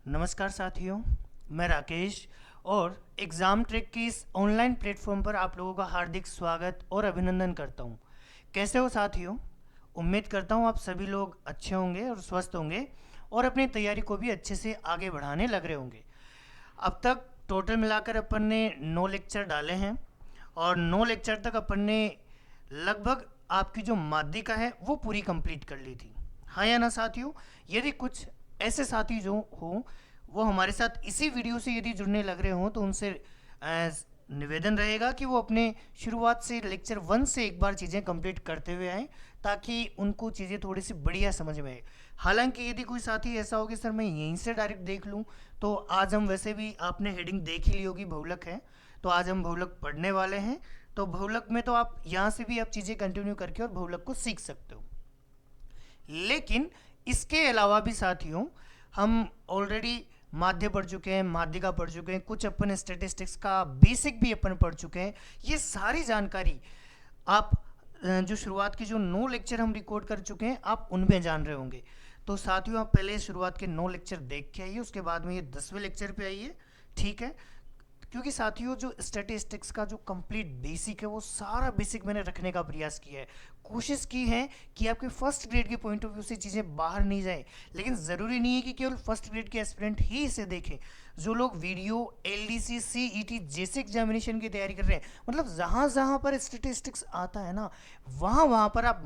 नमस्कार साथियों, मैं राकेश और एग्ज़ाम ट्रैक की इस ऑनलाइन प्लेटफॉर्म पर आप लोगों का हार्दिक स्वागत और अभिनंदन करता हूं। कैसे हो साथियों? उम्मीद करता हूं आप सभी लोग अच्छे होंगे और स्वस्थ होंगे और अपनी तैयारी को भी अच्छे से आगे बढ़ाने लग रहे होंगे। अब तक टोटल मिलाकर अपन ने 9 लेक्चर डाले हैं और 9 लेक्चर तक अपन ने लगभग आपकी जो माध्यिका है वो पूरी कंप्लीट कर ली थी। हाँ या ना साथियों? यदि कुछ ऐसे साथी जो हो वो हमारे साथ इसी वीडियो से यदि जुड़ने लग रहे हों तो उनसे निवेदन रहेगा कि वो अपने शुरुआत से लेक्चर 1 से एक बार चीज़ें कंप्लीट करते हुए आएँ ताकि उनको चीज़ें थोड़ी सी बढ़िया समझ में आए। हालांकि यदि कोई साथी ऐसा हो कि सर मैं यहीं से डायरेक्ट देख लूँ, तो आज हम वैसे भी आपने हेडिंग देख ही ली होगी, बहुलक है, तो आज हम बहुलक पढ़ने वाले हैं। तो बहुलक में तो आप यहाँ से भी आप चीज़ें कंटिन्यू करके और बहुलक को सीख सकते हो। लेकिन इसके अलावा भी साथियों हम ऑलरेडी माध्य पढ़ चुके हैं, माध्यिका पढ़ चुके हैं, कुछ अपन स्टेटिस्टिक्स का बेसिक भी अपन पढ़ चुके हैं। ये सारी जानकारी आप जो शुरुआत की जो 9 लेक्चर हम रिकॉर्ड कर चुके हैं आप उनमें जान रहे होंगे। तो साथियों आप पहले शुरुआत के 9 लेक्चर देख के आइए, उसके बाद में ये 10वें लेक्चर पे आइए, ठीक है? क्योंकि साथियों जो स्टैटिस्टिक्स का जो कंप्लीट बेसिक है वो सारा बेसिक मैंने रखने का प्रयास किया है। कोशिश की है कि आपके फर्स्ट ग्रेड के पॉइंट ऑफ व्यू से चीज़ें बाहर नहीं जाए। लेकिन ज़रूरी नहीं है कि केवल फर्स्ट ग्रेड के एस्पिरेंट ही इसे देखें। जो लोग वीडियो एलडीसी सीईटी जैसे एग्जामिनेशन की तैयारी कर रहे हैं, मतलब जहाँ जहाँ पर स्टैटिस्टिक्स आता है ना, वहाँ वहाँ पर आप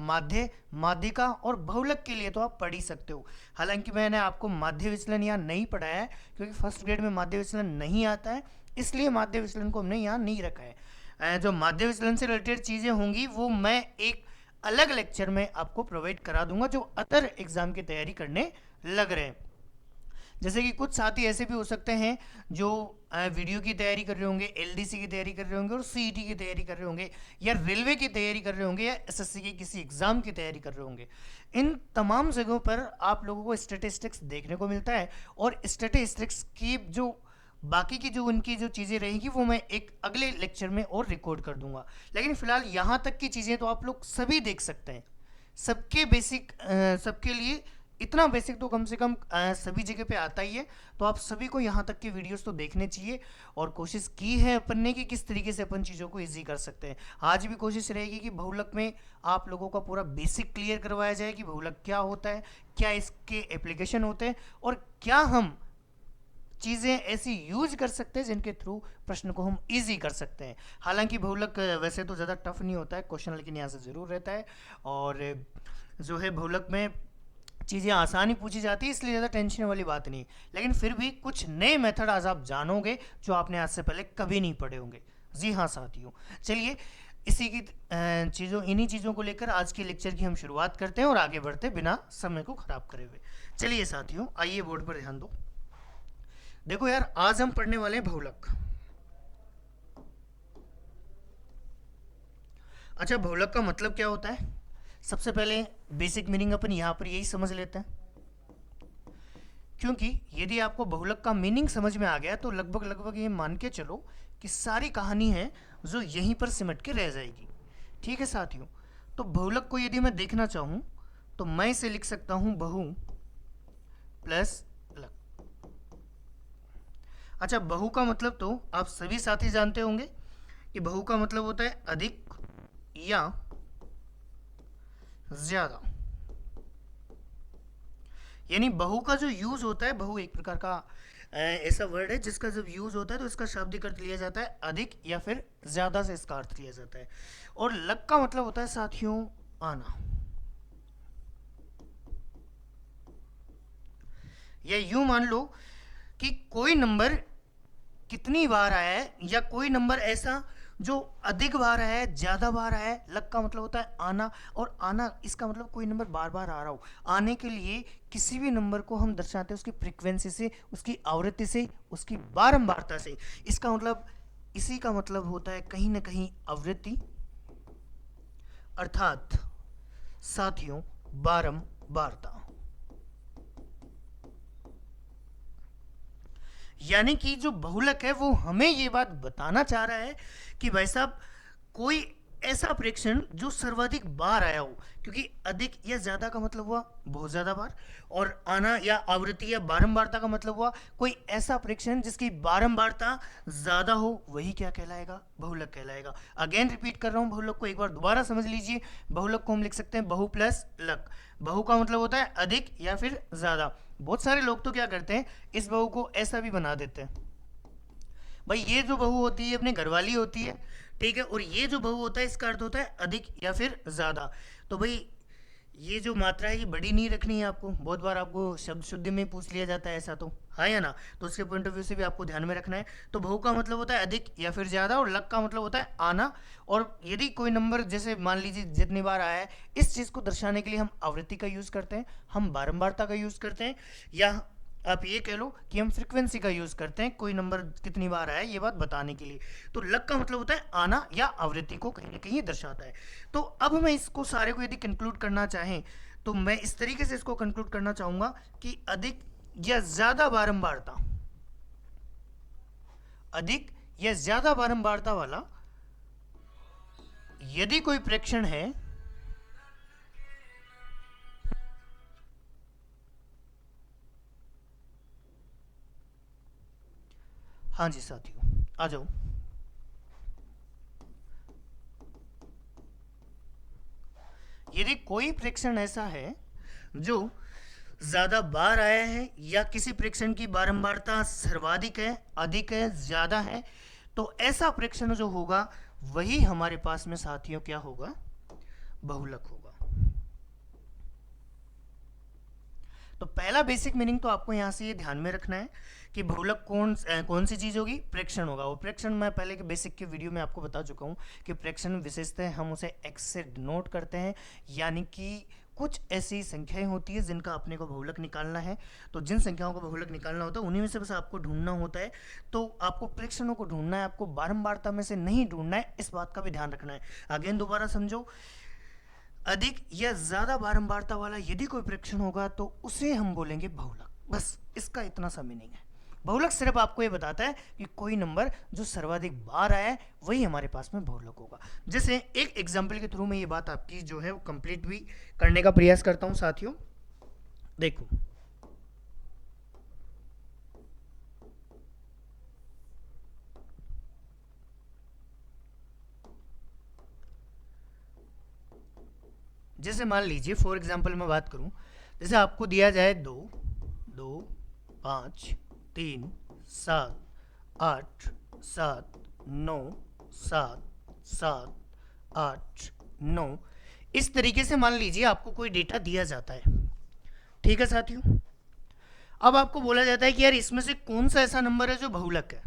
माध्यिका और बहुलक के लिए तो आप पढ़ ही सकते हो। हालांकि मैंने आपको माध्य विचलन यहाँ नहीं पढ़ाया है क्योंकि फर्स्ट ग्रेड में माध्य विचलन नहीं आता है, इसलिए माध्य विचलन को हमने यहाँ नहीं रखा है। जो माध्य विचलन से रिलेटेड चीज़ें होंगी वो मैं एक अलग लेक्चर में आपको प्रोवाइड करा दूंगा जो अदर एग्जाम की तैयारी करने लग रहे हैं। जैसे कि कुछ साथी ऐसे भी हो सकते हैं जो वीडियो की तैयारी कर रहे होंगे, एलडीसी की तैयारी कर रहे होंगे और सीईटी की तैयारी कर रहे होंगे, या रेलवे की तैयारी कर रहे होंगे, या एसएससी के किसी एग्जाम की तैयारी कर रहे होंगे। इन तमाम जगहों पर आप लोगों को स्टैटिस्टिक्स देखने को मिलता है और स्टैटिस्टिक्स की जो बाकी की जो उनकी जो चीज़ें रहेंगी वो मैं एक अगले लेक्चर में और रिकॉर्ड कर दूंगा। लेकिन फिलहाल यहाँ तक की चीज़ें तो आप लोग सभी देख सकते हैं। सबके बेसिक सबके लिए इतना बेसिक तो कम से कम सभी जगह पे आता ही है। तो आप सभी को यहाँ तक के वीडियोस तो देखने चाहिए और कोशिश की है अपन ने कि किस तरीके से अपन चीज़ों को इजी कर सकते हैं। आज भी कोशिश रहेगी कि बहुलक में आप लोगों का पूरा बेसिक क्लियर करवाया जाए कि बहुलक क्या होता है, क्या इसके एप्लीकेशन होते हैं और क्या हम चीज़ें ऐसी यूज कर सकते हैं जिनके थ्रू प्रश्न को हम इजी कर सकते हैं। हालांकि बहुलक वैसे तो ज़्यादा टफ नहीं होता है, क्वेश्चन लेकिन यहाँ से ज़रूर रहता है। और जो है बहुलक में चीज़ें आसानी पूछी जाती है, इसलिए ज़्यादा टेंशन वाली बात नहीं। लेकिन फिर भी कुछ नए मेथड आज आप जानोगे जो आपने आज से पहले कभी नहीं पढ़े होंगे। जी हाँ साथियों, चलिए इसी की इन्हीं चीज़ों को लेकर आज के लेक्चर की हम शुरुआत करते हैं और आगे बढ़ते बिना समय को खराब करे हुए। चलिए साथियों, आइए बोर्ड पर ध्यान दो। देखो यार, आज हम पढ़ने वाले हैं बहुलक। अच्छा, बहुलक का मतलब क्या होता है? सबसे पहले बेसिक मीनिंग अपन यहाँ पर यही समझ लेते हैं, क्योंकि यदि आपको बहुलक का मीनिंग समझ में आ गया तो लगभग लगभग ये मान के चलो कि सारी कहानी है जो यहीं पर सिमट के रह जाएगी। ठीक है साथियों, तो बहुलक को यदि मैं देखना चाहूँ तो मैं इसे लिख सकता हूँ बहु प्लस लक। अच्छा, बहु का मतलब तो आप सभी साथी जानते होंगे कि बहु का मतलब होता है अधिक या ज्यादा। यानी बहु का जो यूज होता है, बहु एक प्रकार का ऐसा वर्ड है जिसका जब यूज होता है तो इसका शाब्दिक अर्थ लिया जाता है अधिक या फिर ज्यादा से इसका अर्थ लिया जाता है। और लक का मतलब होता है साथियों आना, या यूं मान लो कि कोई नंबर कितनी बार आया है, या कोई नंबर ऐसा जो अधिक बार आया है, ज्यादा बार आया है। लक का मतलब होता है आना, और आना इसका मतलब कोई नंबर बार बार आ रहा हो। आने के लिए किसी भी नंबर को हम दर्शाते हैं उसकी फ्रीक्वेंसी से, उसकी आवृत्ति से, उसकी बारंबारता से। इसका मतलब इसी का मतलब होता है कहीं ना कहीं आवृत्ति, अर्थात साथियों बारंबारता। यानी कि जो बहुलक है वो हमें ये बात बताना चाह रहा है कि भाई साहब कोई ऐसा प्रेक्षण जो सर्वाधिक बार आया हो, क्योंकि अधिक या ज्यादा का मतलब हुआ बहुत ज्यादा बार, और आना या आवृत्ति या बारंबारता का मतलब हुआ कोई ऐसा प्रेक्षण जिसकी बारंबारता ज्यादा हो, वही क्या कहलाएगा? बहुलक कहलाएगा। अगेन रिपीट कर रहा हूं, बहुलक को एक बार दोबारा समझ लीजिए। बहुलक को हम लिख सकते हैं बहु प्लस लक। बहु का मतलब होता है अधिक या फिर ज्यादा। बहुत सारे लोग तो क्या करते हैं, इस बहु को ऐसा भी बना देते हैं। भाई ये जो बहु होती है अपने घरवाली होती है, ठीक है, और ये जो बहु होता है इसका अर्थ होता है अधिक या फिर ज्यादा। तो भाई ये जो मात्रा है ये बड़ी नहीं रखनी है आपको, बहुत बार आपको शब्द शुद्धि में पूछ लिया जाता है ऐसा, तो हाँ या ना, तो उसके पॉइंट ऑफ व्यू से भी आपको ध्यान में रखना है। तो बहु का मतलब होता है अधिक या फिर ज्यादा, और लक का मतलब होता है आना। और यदि कोई नंबर जैसे मान लीजिए जितनी बार आया है, इस चीज को दर्शाने के लिए हम आवृत्ति का यूज करते हैं, हम बारंबारता का यूज करते हैं, या आप ये कह लो कि हम फ्रीक्वेंसी का यूज करते हैं कोई नंबर कितनी बार आया ये बात बताने के लिए। तो लक का मतलब होता है आना या आवृत्ति को कहीं ना कहीं दर्शाता है। तो अब मैं इसको सारे को यदि कंक्लूड करना चाहें तो मैं इस तरीके से इसको कंक्लूड करना चाहूंगा कि अधिक या ज्यादा बारंबारता, अधिक या ज्यादा बारंबारता वाला यदि कोई प्रेक्षण है, हाँ जी साथियों आ जाओ, यदि कोई प्रेक्षण ऐसा है जो ज्यादा बार आया है या किसी प्रेक्षण की बारंबारता सर्वाधिक है, अधिक है, ज्यादा है, तो ऐसा प्रेक्षण जो होगा वही हमारे पास में साथियों क्या होगा? बहुलक होगा। तो पहला बेसिक मीनिंग तो आपको यहां से ये ध्यान में रखना है कि बहुलक कौन सी चीज होगी? प्रेक्षण होगा। और प्रेक्षण मैं पहले के बेसिक के वीडियो में आपको बता चुका हूं कि प्रेक्षण विशेषतः हम उसे एक्स से डिनोट करते हैं, यानी कि कुछ ऐसी संख्याएं होती है जिनका अपने को बहुलक निकालना है। तो जिन संख्याओं का बहुलक निकालना होता है उन्हीं में से बस आपको ढूंढना होता है। तो आपको प्रेक्षणों को ढूंढना है, आपको बारंबारता में से नहीं ढूंढना है, इस बात का भी ध्यान रखना है। अगेन दोबारा समझो, अधिक या ज्यादा बारंबारता वाला यदि कोई प्रेक्षण होगा तो उसे हम बोलेंगे बहुलक। बस इसका इतना सा मीनिंग है। बहुलक सिर्फ आपको ये बताता है कि कोई नंबर जो सर्वाधिक बार आया है वही हमारे पास में बहुलक होगा। जैसे एक एग्जांपल के थ्रू मैं ये बात आपकी जो है वो कंप्लीट भी करने का प्रयास करता हूं साथियों। देखो, जैसे मान लीजिए फॉर एग्जांपल मैं बात करूं, जैसे आपको दिया जाए 2, 2, 5, 3, 7, 8, 7, 9, 7, 7, 8, 9, इस तरीके से मान लीजिए आपको कोई डेटा दिया जाता है, ठीक है साथियों। अब आपको बोला जाता है कि यार इसमें से कौन सा ऐसा नंबर है जो बहुलक है।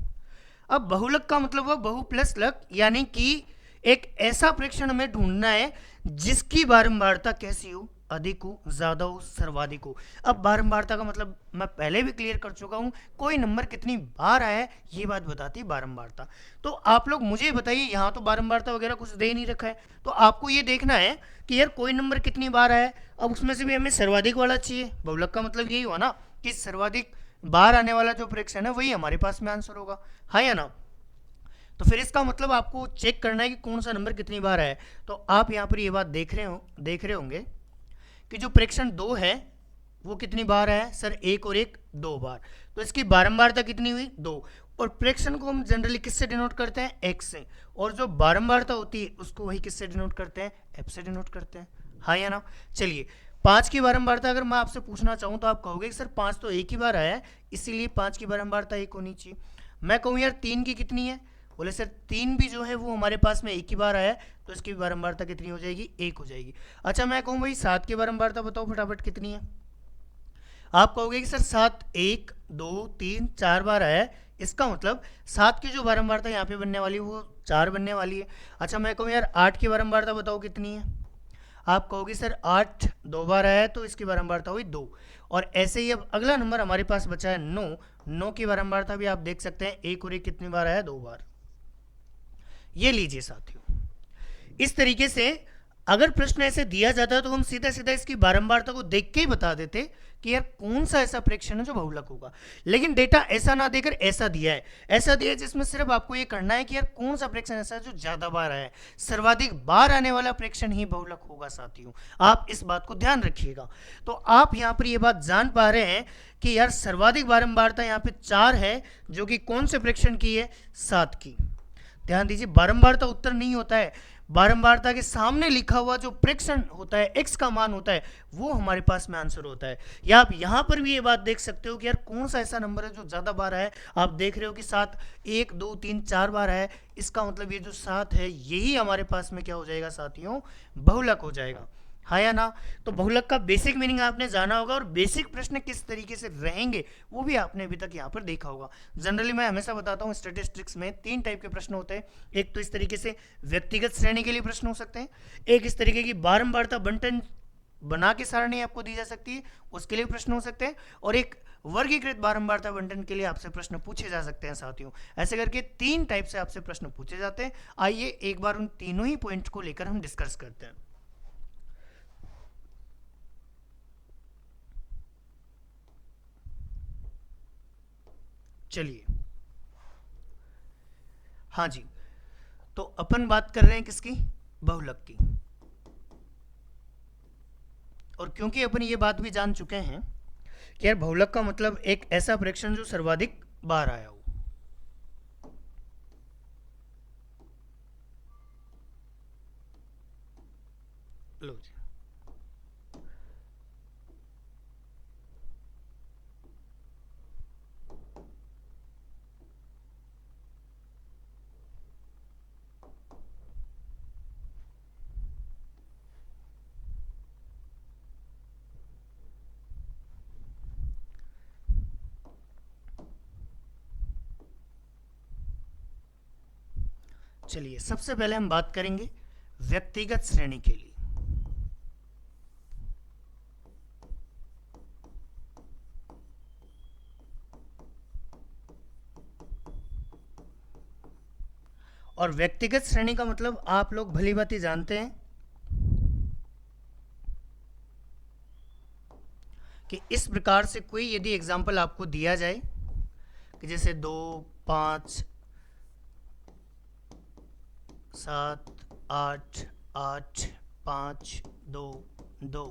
अब बहुलक का मतलब हुआ बहु प्लस लक, यानी कि एक ऐसा प्रेक्षण हमें ढूंढना है जिसकी बारंबारता कैसी हो? अधिक हो, ज्यादा हो, सर्वाधिक हो। अब बारंबारता का मतलब मैं पहले भी क्लियर कर चुका हूं, कोई नंबर कितनी बार आया है ये बात बताती है बारंबारता। तो आप लोग मुझे बताइए, यहाँ तो बारंबारता वगैरह कुछ दे नहीं रखा है, तो आपको ये देखना है कि यार कोई नंबर कितनी बार आया है। अब उसमें से भी हमें सर्वाधिक वाला चाहिए। बहुलक का मतलब यही हुआ ना कि सर्वाधिक बार आने वाला जो प्रेक्षण है वही हमारे पास में आंसर होगा, हाँ या ना। तो फिर इसका मतलब आपको चेक करना है कि कौन सा नंबर कितनी बार है। तो आप यहाँ पर ये बात देख रहे होंगे कि जो प्रेक्षण 2 है वो कितनी बार है? सर 1 और 1 2 बार। तो इसकी बारंबारता कितनी हुई? 2। और प्रेक्षण को हम जनरली किससे डिनोट करते हैं? x से। और जो बारंबारता होती है उसको वही किससे डिनोट करते हैं? f से डिनोट करते हैं, हाँ या ना। चलिए 5 की बारंबारता अगर मैं आपसे पूछना चाहूँ तो आप कहोगे कि सर 5 तो एक ही बार आया है, इसीलिए 5 की बारंबारता 1 होनी चाहिए। मैं कहूँ यार 3 की कितनी है? बोले सर 3 भी जो है वो हमारे पास में एक ही बार आया है, तो इसकी बारंबारता कितनी हो जाएगी? 1 हो जाएगी। अच्छा मैं कहूँ भाई 7 की बारंबारता बताओ फटाफट कितनी है? आप कहोगे कि सर 7 1 2 3 4 बार आया है, इसका मतलब 7 की जो बारंबारता यहाँ पे बनने वाली है वो 4 बनने वाली है। अच्छा मैं कहूँ यार 8 की बारंबारता बताओ कितनी है? आप कहोगे सर 8 2 बार आया है तो इसकी बारंबारता हुई 2। और ऐसे ही अब अगला नंबर हमारे पास बचा है 9। 9 की बारंबारता भी आप देख सकते हैं 1 और 1 कितनी बार आया? 2 बार। ये लीजिए साथियों, इस तरीके से अगर प्रश्न ऐसे दिया जाता तो हम सीधा सीधा इसकी बारंबारता को देख के ही बता देते कि यार कौन सा ऐसा प्रेक्षण है जो बहुलक होगा। लेकिन डेटा ऐसा ना देकर ऐसा दिया है, ऐसा दिया है जिसमें सिर्फ आपको ये करना है कि यार कौन सा प्रेक्षण ऐसा है जो ज्यादा बार आया है। सर्वाधिक बार आने वाला प्रेक्षण ही बहुलक होगा साथियों, आप इस बात को ध्यान रखिएगा। तो आप यहाँ पर ये बात जान पा रहे हैं कि यार सर्वाधिक बारंबारता यहाँ पे 4 है, जो कि कौन से प्रेक्षण की है, 7 की। ध्यान दीजिए, बारंबारता उत्तर नहीं होता है, बारंबारता के सामने लिखा हुआ जो प्रेक्षण होता है, x का मान होता है, वो हमारे पास में आंसर होता है। या आप यहां पर भी ये बात देख सकते हो कि यार कौन सा ऐसा नंबर है जो ज्यादा बार है। आप देख रहे हो कि 7 1 2 3 4 बार है, इसका मतलब ये जो 7 है यही हमारे पास में क्या हो जाएगा साथियों, बहुलक हो जाएगा, हाँ या ना। तो बहुलक का बेसिक मीनिंग आपने जाना होगा, और बेसिक प्रश्न किस तरीके से रहेंगे वो भी आपने अभी तक यहाँ पर देखा होगा। जनरली मैं हमेशा बताता हूँ स्टैटिस्टिक्स में 3 टाइप के प्रश्न होते हैं। एक तो इस तरीके से व्यक्तिगत श्रेणी के लिए प्रश्न हो सकते हैं, एक इस तरीके की बारंबारता बंटन बना के सारणी आपको दी जा सकती है, उसके लिए प्रश्न हो सकते हैं, और एक वर्गीकृत बारंबारता बंटन के लिए आपसे प्रश्न पूछे जा सकते हैं साथियों। ऐसे करके 3 टाइप से आपसे प्रश्न पूछे जाते हैं। आइए एक बार उन तीनों ही पॉइंट को लेकर हम डिस्कस करते हैं। चलिए, हाँ जी, तो अपन बात कर रहे हैं किसकी, बहुलक की। और क्योंकि अपन ये बात भी जान चुके हैं कि यार बहुलक का मतलब एक ऐसा प्रेक्षण जो सर्वाधिक बार आया हो। लो जी, चलिए सबसे पहले हम बात करेंगे व्यक्तिगत श्रेणी के लिए। और व्यक्तिगत श्रेणी का मतलब आप लोग भली भांति जानते हैं कि इस प्रकार से कोई यदि एग्जाम्पल आपको दिया जाए कि जैसे 2 5 7 8 8 5 2 2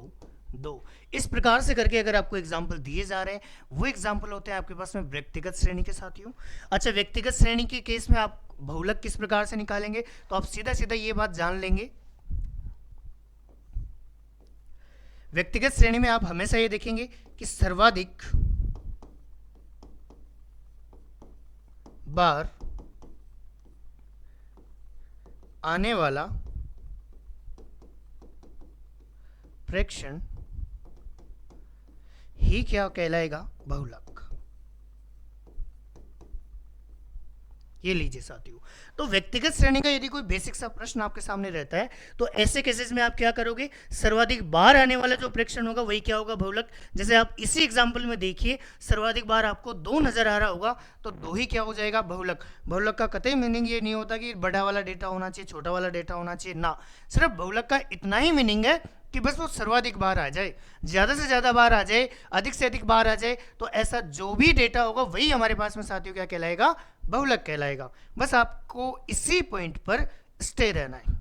2, इस प्रकार से करके अगर आपको एग्जाम्पल दिए जा रहे हैं, वो एग्जाम्पल होते हैं आपके पास में व्यक्तिगत श्रेणी के साथियों। अच्छा, व्यक्तिगत श्रेणी के केस में आप बहुलक किस प्रकार से निकालेंगे, तो आप सीधा सीधा ये बात जान लेंगे। व्यक्तिगत श्रेणी में आप हमेशा ये देखेंगे कि सर्वाधिक बार आने वाला प्रेक्षण ही क्या कहलाएगा, बहुलक। ये लीजिए साथियों, तो व्यक्तिगत श्रेणी का यदि कोई बेसिक सा प्रश्न आपके सामने रहता है तो ऐसे केसेस में आप क्या करोगे, सर्वाधिक बार आने वाला जो प्रेक्षण होगा वही क्या होगा, बहुलक। जैसे आप इसी एग्जांपल में देखिए, सर्वाधिक बार आपको 2 नजर आ रहा होगा, तो 2 ही क्या हो जाएगा, बहुलक। बहुलक का कतई मीनिंग ये नहीं होता कि बड़ा वाला डेटा होना चाहिए, छोटा वाला डेटा होना चाहिए, ना, सिर्फ बहुलक का इतना ही मीनिंग है कि बस वो सर्वाधिक बार आ जाए, ज्यादा से ज्यादा बार आ जाए, अधिक से अधिक बार आ जाए, तो ऐसा जो भी डेटा होगा वही हमारे पास में साथियों क्या कहलाएगा, बहुलक कहलाएगा। बस आपको इसी पॉइंट पर स्टे रहना है,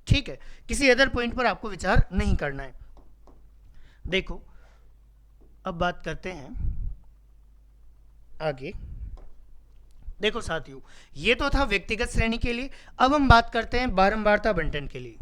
ठीक है, किसी अदर पॉइंट पर आपको विचार नहीं करना है। देखो, अब बात करते हैं आगे। देखो साथियों, ये तो था व्यक्तिगत श्रेणी के लिए। अब हम बात करते हैं बारंबारता बंटन के लिए।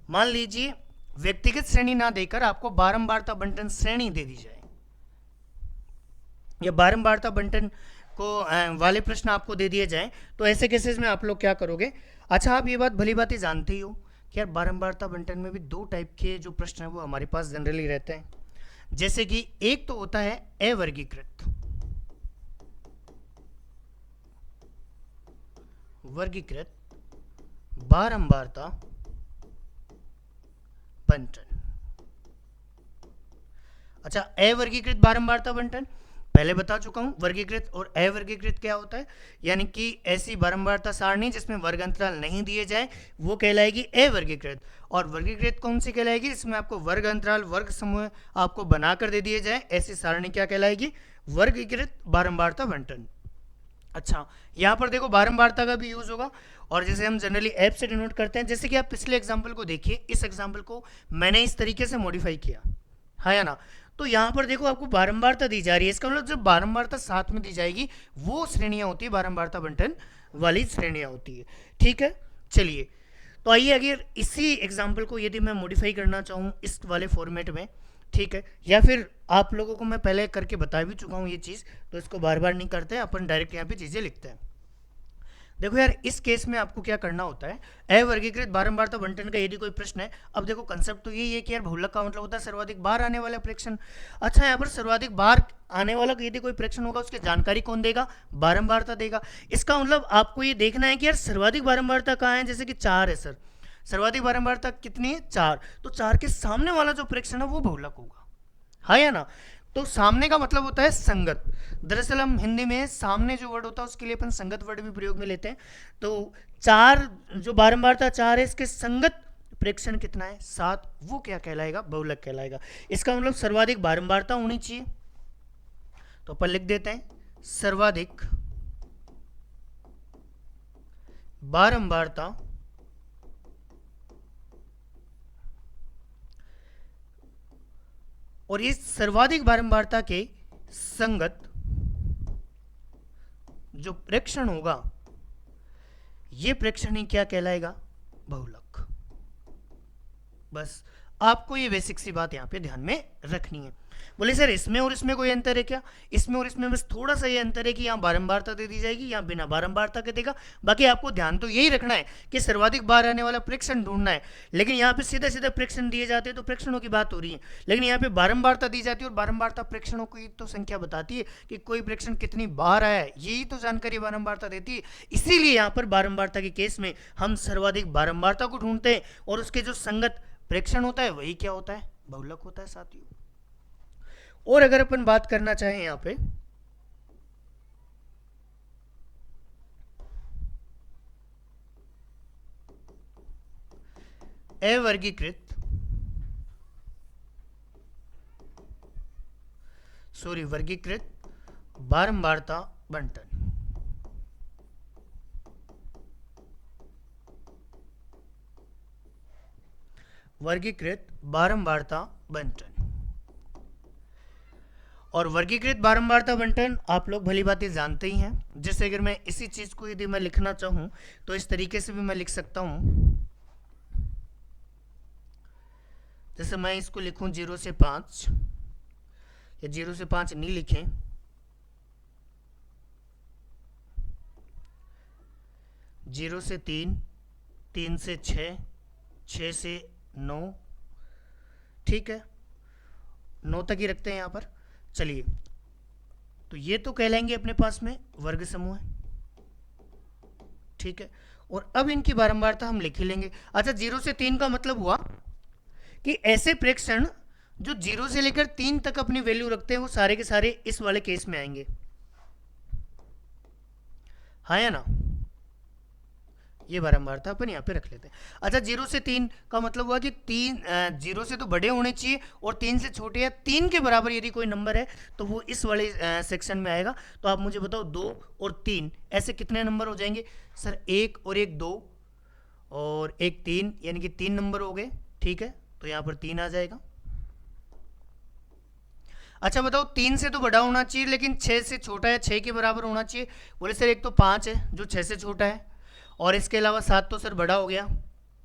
मान लीजिए व्यक्तिगत श्रेणी ना देकर आपको बारंबारता बंटन श्रेणी दे दी जाए, या बारंबारता बंटन को वाले प्रश्न आपको दे दिए जाए, तो ऐसे केसेस में आप लोग क्या करोगे। अच्छा, आप ये बात भली बात ही जानते ही हो कि यार बारंबारता बंटन में भी 2 टाइप के जो प्रश्न है वो हमारे पास जनरली रहते हैं। जैसे कि एक तो होता है अवर्गीकृत, वर्गीकृत बारंबारता बंटन। अच्छा, अवर्गीकृत बारंबारता बंटन पहले बता चुका हूं। वर्गीकृत और अवर्गीकृत क्या होता है, यानी कि ऐसी बारंबारता सारणी जिसमें वर्ग अंतराल नहीं दिए जाए वो कहलाएगी अवर्गीकृत, और वर्गीकृत कौन सी कहलाएगी, इसमें आपको वर्ग अंतराल वर्ग समूह आपको बनाकर दे दिए जाए, ऐसी सारणी क्या कहलाएगी, वर्गीकृत बारंबारता बंटन। अच्छा, यहाँ पर देखो बारंबारता का भी यूज होगा, और जैसे हम जनरली ऐप से डिनोट करते हैं, जैसे कि आप पिछले एग्जाम्पल को देखिए, इस एग्जाम्पल को मैंने इस तरीके से मॉडिफाई किया है या ना। तो यहाँ पर देखो आपको बारंबारता दी जा रही है, इसका मतलब जब बारंबारता साथ में दी जाएगी वो श्रेणियां होती है, बारंबारता बंटन वाली श्रेणियां होती है। ठीक है, चलिए तो आइए अगर इसी एग्जाम्पल को यदि मैं मॉडिफाई करना चाहूँ इस वाले फॉर्मेट में, ठीक है, या फिर आप लोगों को मैं पहले करके बता भी चुका हूँ ये चीज़, तो इसको बार बार नहीं करते, अपन डायरेक्ट यहाँ पे चीज़ें लिखते हैं। देखो यार, इस केस में आपको क्या करना होता है, अवर्गीकृत बारंबारता बंटन का यदि कोई प्रश्न है, अब देखो कंसेप्ट तो यही है कि यार बहुलक का मतलब होता है सर्वाधिक बार आने वाला प्रेक्षण। अच्छा, यहाँ पर सर्वाधिक बार आने वाला यदि कोई प्रेक्षण होगा उसकी जानकारी कौन देगा, बारंबारता देगा। इसका मतलब आपको ये देखना है कि यार सर्वाधिक बारंबारता कहाँ है, जैसे कि 4 है सर, सर्वाधिक बारंबारता कितनी है, 4, तो 4 के सामने वाला जो प्रेक्षण है वो बहुलक होगा, है या ना। तो सामने का मतलब होता है संगत। दरअसल हम हिंदी में सामने जो वर्ड होता है उसके लिए अपन संगत वर्ड भी प्रयोग में लेते हैं। तो 4 जो बारंबारता 4 है, इसके संगत प्रेक्षण कितना है, 7, वो क्या कहलाएगा, बहुलक कहलाएगा। इसका मतलब सर्वाधिक बारंबारता होनी चाहिए, तो अपन लिख देते हैं सर्वाधिक बारंबारता और इस सर्वाधिक बारंबारता के संगत जो प्रेक्षण होगा ये प्रेक्षण ही क्या कहलाएगा, बहुलक। बस आपको ये बेसिक सी बात यहाँ पे ध्यान में रखनी है। बोले सर इसमें और इसमें कोई अंतर है क्या, इसमें और इसमें बस थोड़ा सा ये अंतर है कि यहाँ बारंबारता दे दी जाएगी, यहाँ बिना बारंबारता के देगा। बाकी आपको ध्यान तो यही रखना है कि सर्वाधिक बार आने वाला प्रेक्षण ढूंढना है, लेकिन यहाँ पे सीधा सीधा प्रेक्षण दिए जाते हैं तो प्रेक्षणों की बात हो रही है, लेकिन यहाँ पे बारंबारता दी जाती है, और बारंबारता प्रेक्षणों की तो संख्या बताती है कि कोई प्रेक्षण कितनी बार आया है, यही तो जानकारी बारंबारता देती है। इसीलिए यहाँ पर बारंबारता के केस में हम सर्वाधिक बारंबारता को ढूंढते हैं, और उसके जो संगत प्रेक्षण होता है वही क्या होता है, बहुलक होता है साथियों। और अगर अपन बात करना चाहें यहां पे अवर्गीकृत वर्गीकृत बारंबारता बंटन, वर्गीकृत बारंबारता बंटन। और वर्गीकृत बारंबारता बंटन आप लोग भली बातें जानते ही हैं। जैसे अगर मैं इसी चीज को यदि मैं लिखना चाहूं तो इस तरीके से भी मैं लिख सकता हूं, जैसे मैं इसको लिखूं 0 से 5, या 0 से 5 नहीं लिखें, 0 से 3, 3 से 6, 6 से 9, ठीक है, 9 तक ही रखते हैं यहाँ पर। चलिए, तो ये तो कहलाएंगे अपने पास में वर्ग समूह है, ठीक है, और अब इनकी बारंबारता हम लिख ही लेंगे। अच्छा, 0 से 3 का मतलब हुआ कि ऐसे प्रेक्षण जो 0 से लेकर 3 तक अपनी वैल्यू रखते हैं वो सारे के सारे इस वाले केस में आएंगे, हाँ या ना। ये बारंबारता अपन यहाँ पे रख लेते हैं। अच्छा, 0 से 3 का मतलब हुआ कि 0 से तो बड़े होने चाहिए, और 3 से छोटे या 3 के बराबर यदि कोई नंबर है तो वो इस वाले सेक्शन में आएगा। तो आप मुझे बताओ 2 और 3 ऐसे कितने नंबर हो जाएंगे सर, 1 और 1 2 और 1 3, यानी कि 3 नंबर हो गए, ठीक है, तो यहाँ पर 3 आ जाएगा। अच्छा बताओ, 3 से तो बड़ा होना चाहिए लेकिन 6 से छोटा है, 6 के बराबर होना चाहिए। बोले सर एक तो 5 है जो 6 से छोटा है, और इसके अलावा 7 तो सर बड़ा हो गया,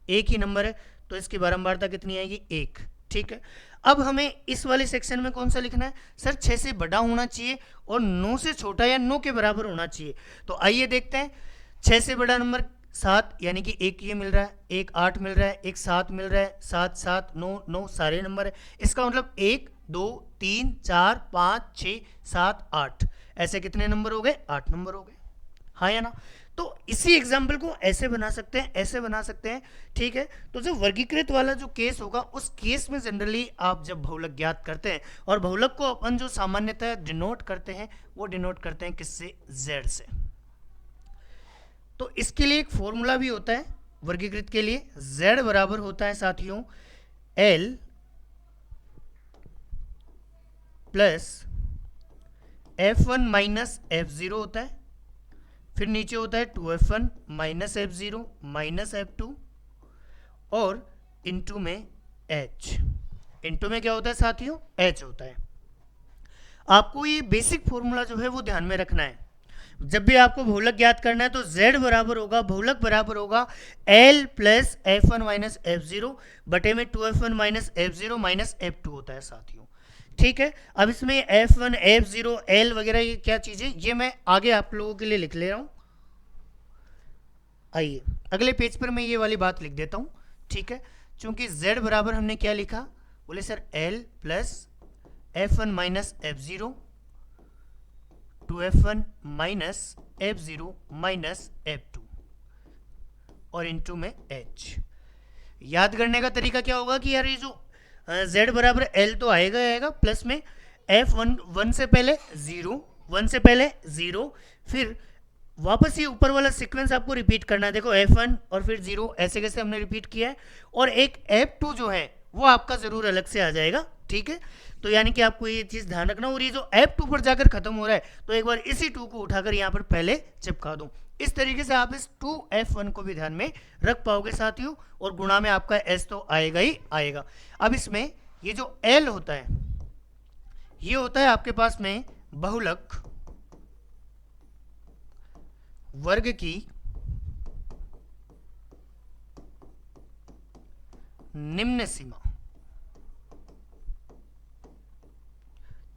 एक ही नंबर है, तो इसकी बारंबारता कितनी आएगी, 1, ठीक है। अब हमें इस वाले सेक्शन में कौन सा लिखना है सर, 6 से बड़ा होना चाहिए और 9 से छोटा या 9 के बराबर होना चाहिए। तो आइए देखते हैं, 6 से बड़ा नंबर 7, यानी कि एक ये मिल रहा है, एक 8 मिल रहा है, एक 7 मिल रहा है, 7 7 9 9 सारे नंबर है। इसका मतलब 1 2 3 4 5 6 7 8, ऐसे कितने नंबर हो गए, 8 नंबर हो गए, हाँ या ना। तो इसी एग्जाम्पल को ऐसे बना सकते हैं, ऐसे बना सकते हैं, ठीक है। तो जो वर्गीकृत वाला जो केस होगा उस केस में जनरली आप जब बहुलक ज्ञात करते हैं, और बहुलक को अपन जो सामान्यतः डिनोट करते हैं वो डिनोट करते हैं किससे, z से। तो इसके लिए एक फॉर्मूला भी होता है वर्गीकृत के लिए, z बराबर होता है साथियों l plus f1 minus f0 होता है, फिर नीचे होता है 2f1 minus f0 minus f2 और इनटू में h। इनटू में क्या होता है साथियों, h होता है। आपको ये बेसिक फॉर्मूला जो है वो ध्यान में रखना है। जब भी आपको बहुलक ज्ञात करना है तो z बराबर होगा, बहुलक बराबर होगा l plus f1 minus f0 बटे में 2f1 minus f0 minus f2 होता है साथियों, ठीक है। अब इसमें f1 f0 l वगैरह ये क्या चीजें, ये मैं आगे आप लोगों के लिए लिख ले रहा हूं। आइए अगले पेज पर मैं ये वाली बात लिख देता हूं, ठीक है। चूंकि z बराबर हमने क्या लिखा, बोले sir l plus f1 minus f0 2f1 minus f0 minus f2 और इनटू में h। याद करने का तरीका क्या होगा कि यार ये जो z बराबर l तो आएगा आएगा, प्लस में f1 1 से पहले 0, 1 से पहले 0, फिर वापस ये ऊपर वाला सीक्वेंस आपको रिपीट करना है। देखो f1 और फिर 0 ऐसे कैसे हमने रिपीट किया है, और एक f2 जो है वो आपका जरूर अलग से आ जाएगा, ठीक है। तो यानी कि आपको ये चीज ध्यान रखना, और ये जो f2 पर जाकर खत्म हो रहा है तो एक बार इसी 2 को उठाकर यहाँ पर पहले चिपका दो। इस तरीके से आप इस 2f1 को भी ध्यान में रख पाओगे साथियों, और गुणा में आपका s तो आएगा ही आएगा। अब इसमें ये जो l होता है ये होता है आपके पास में बहुलक वर्ग की निम्न सीमा,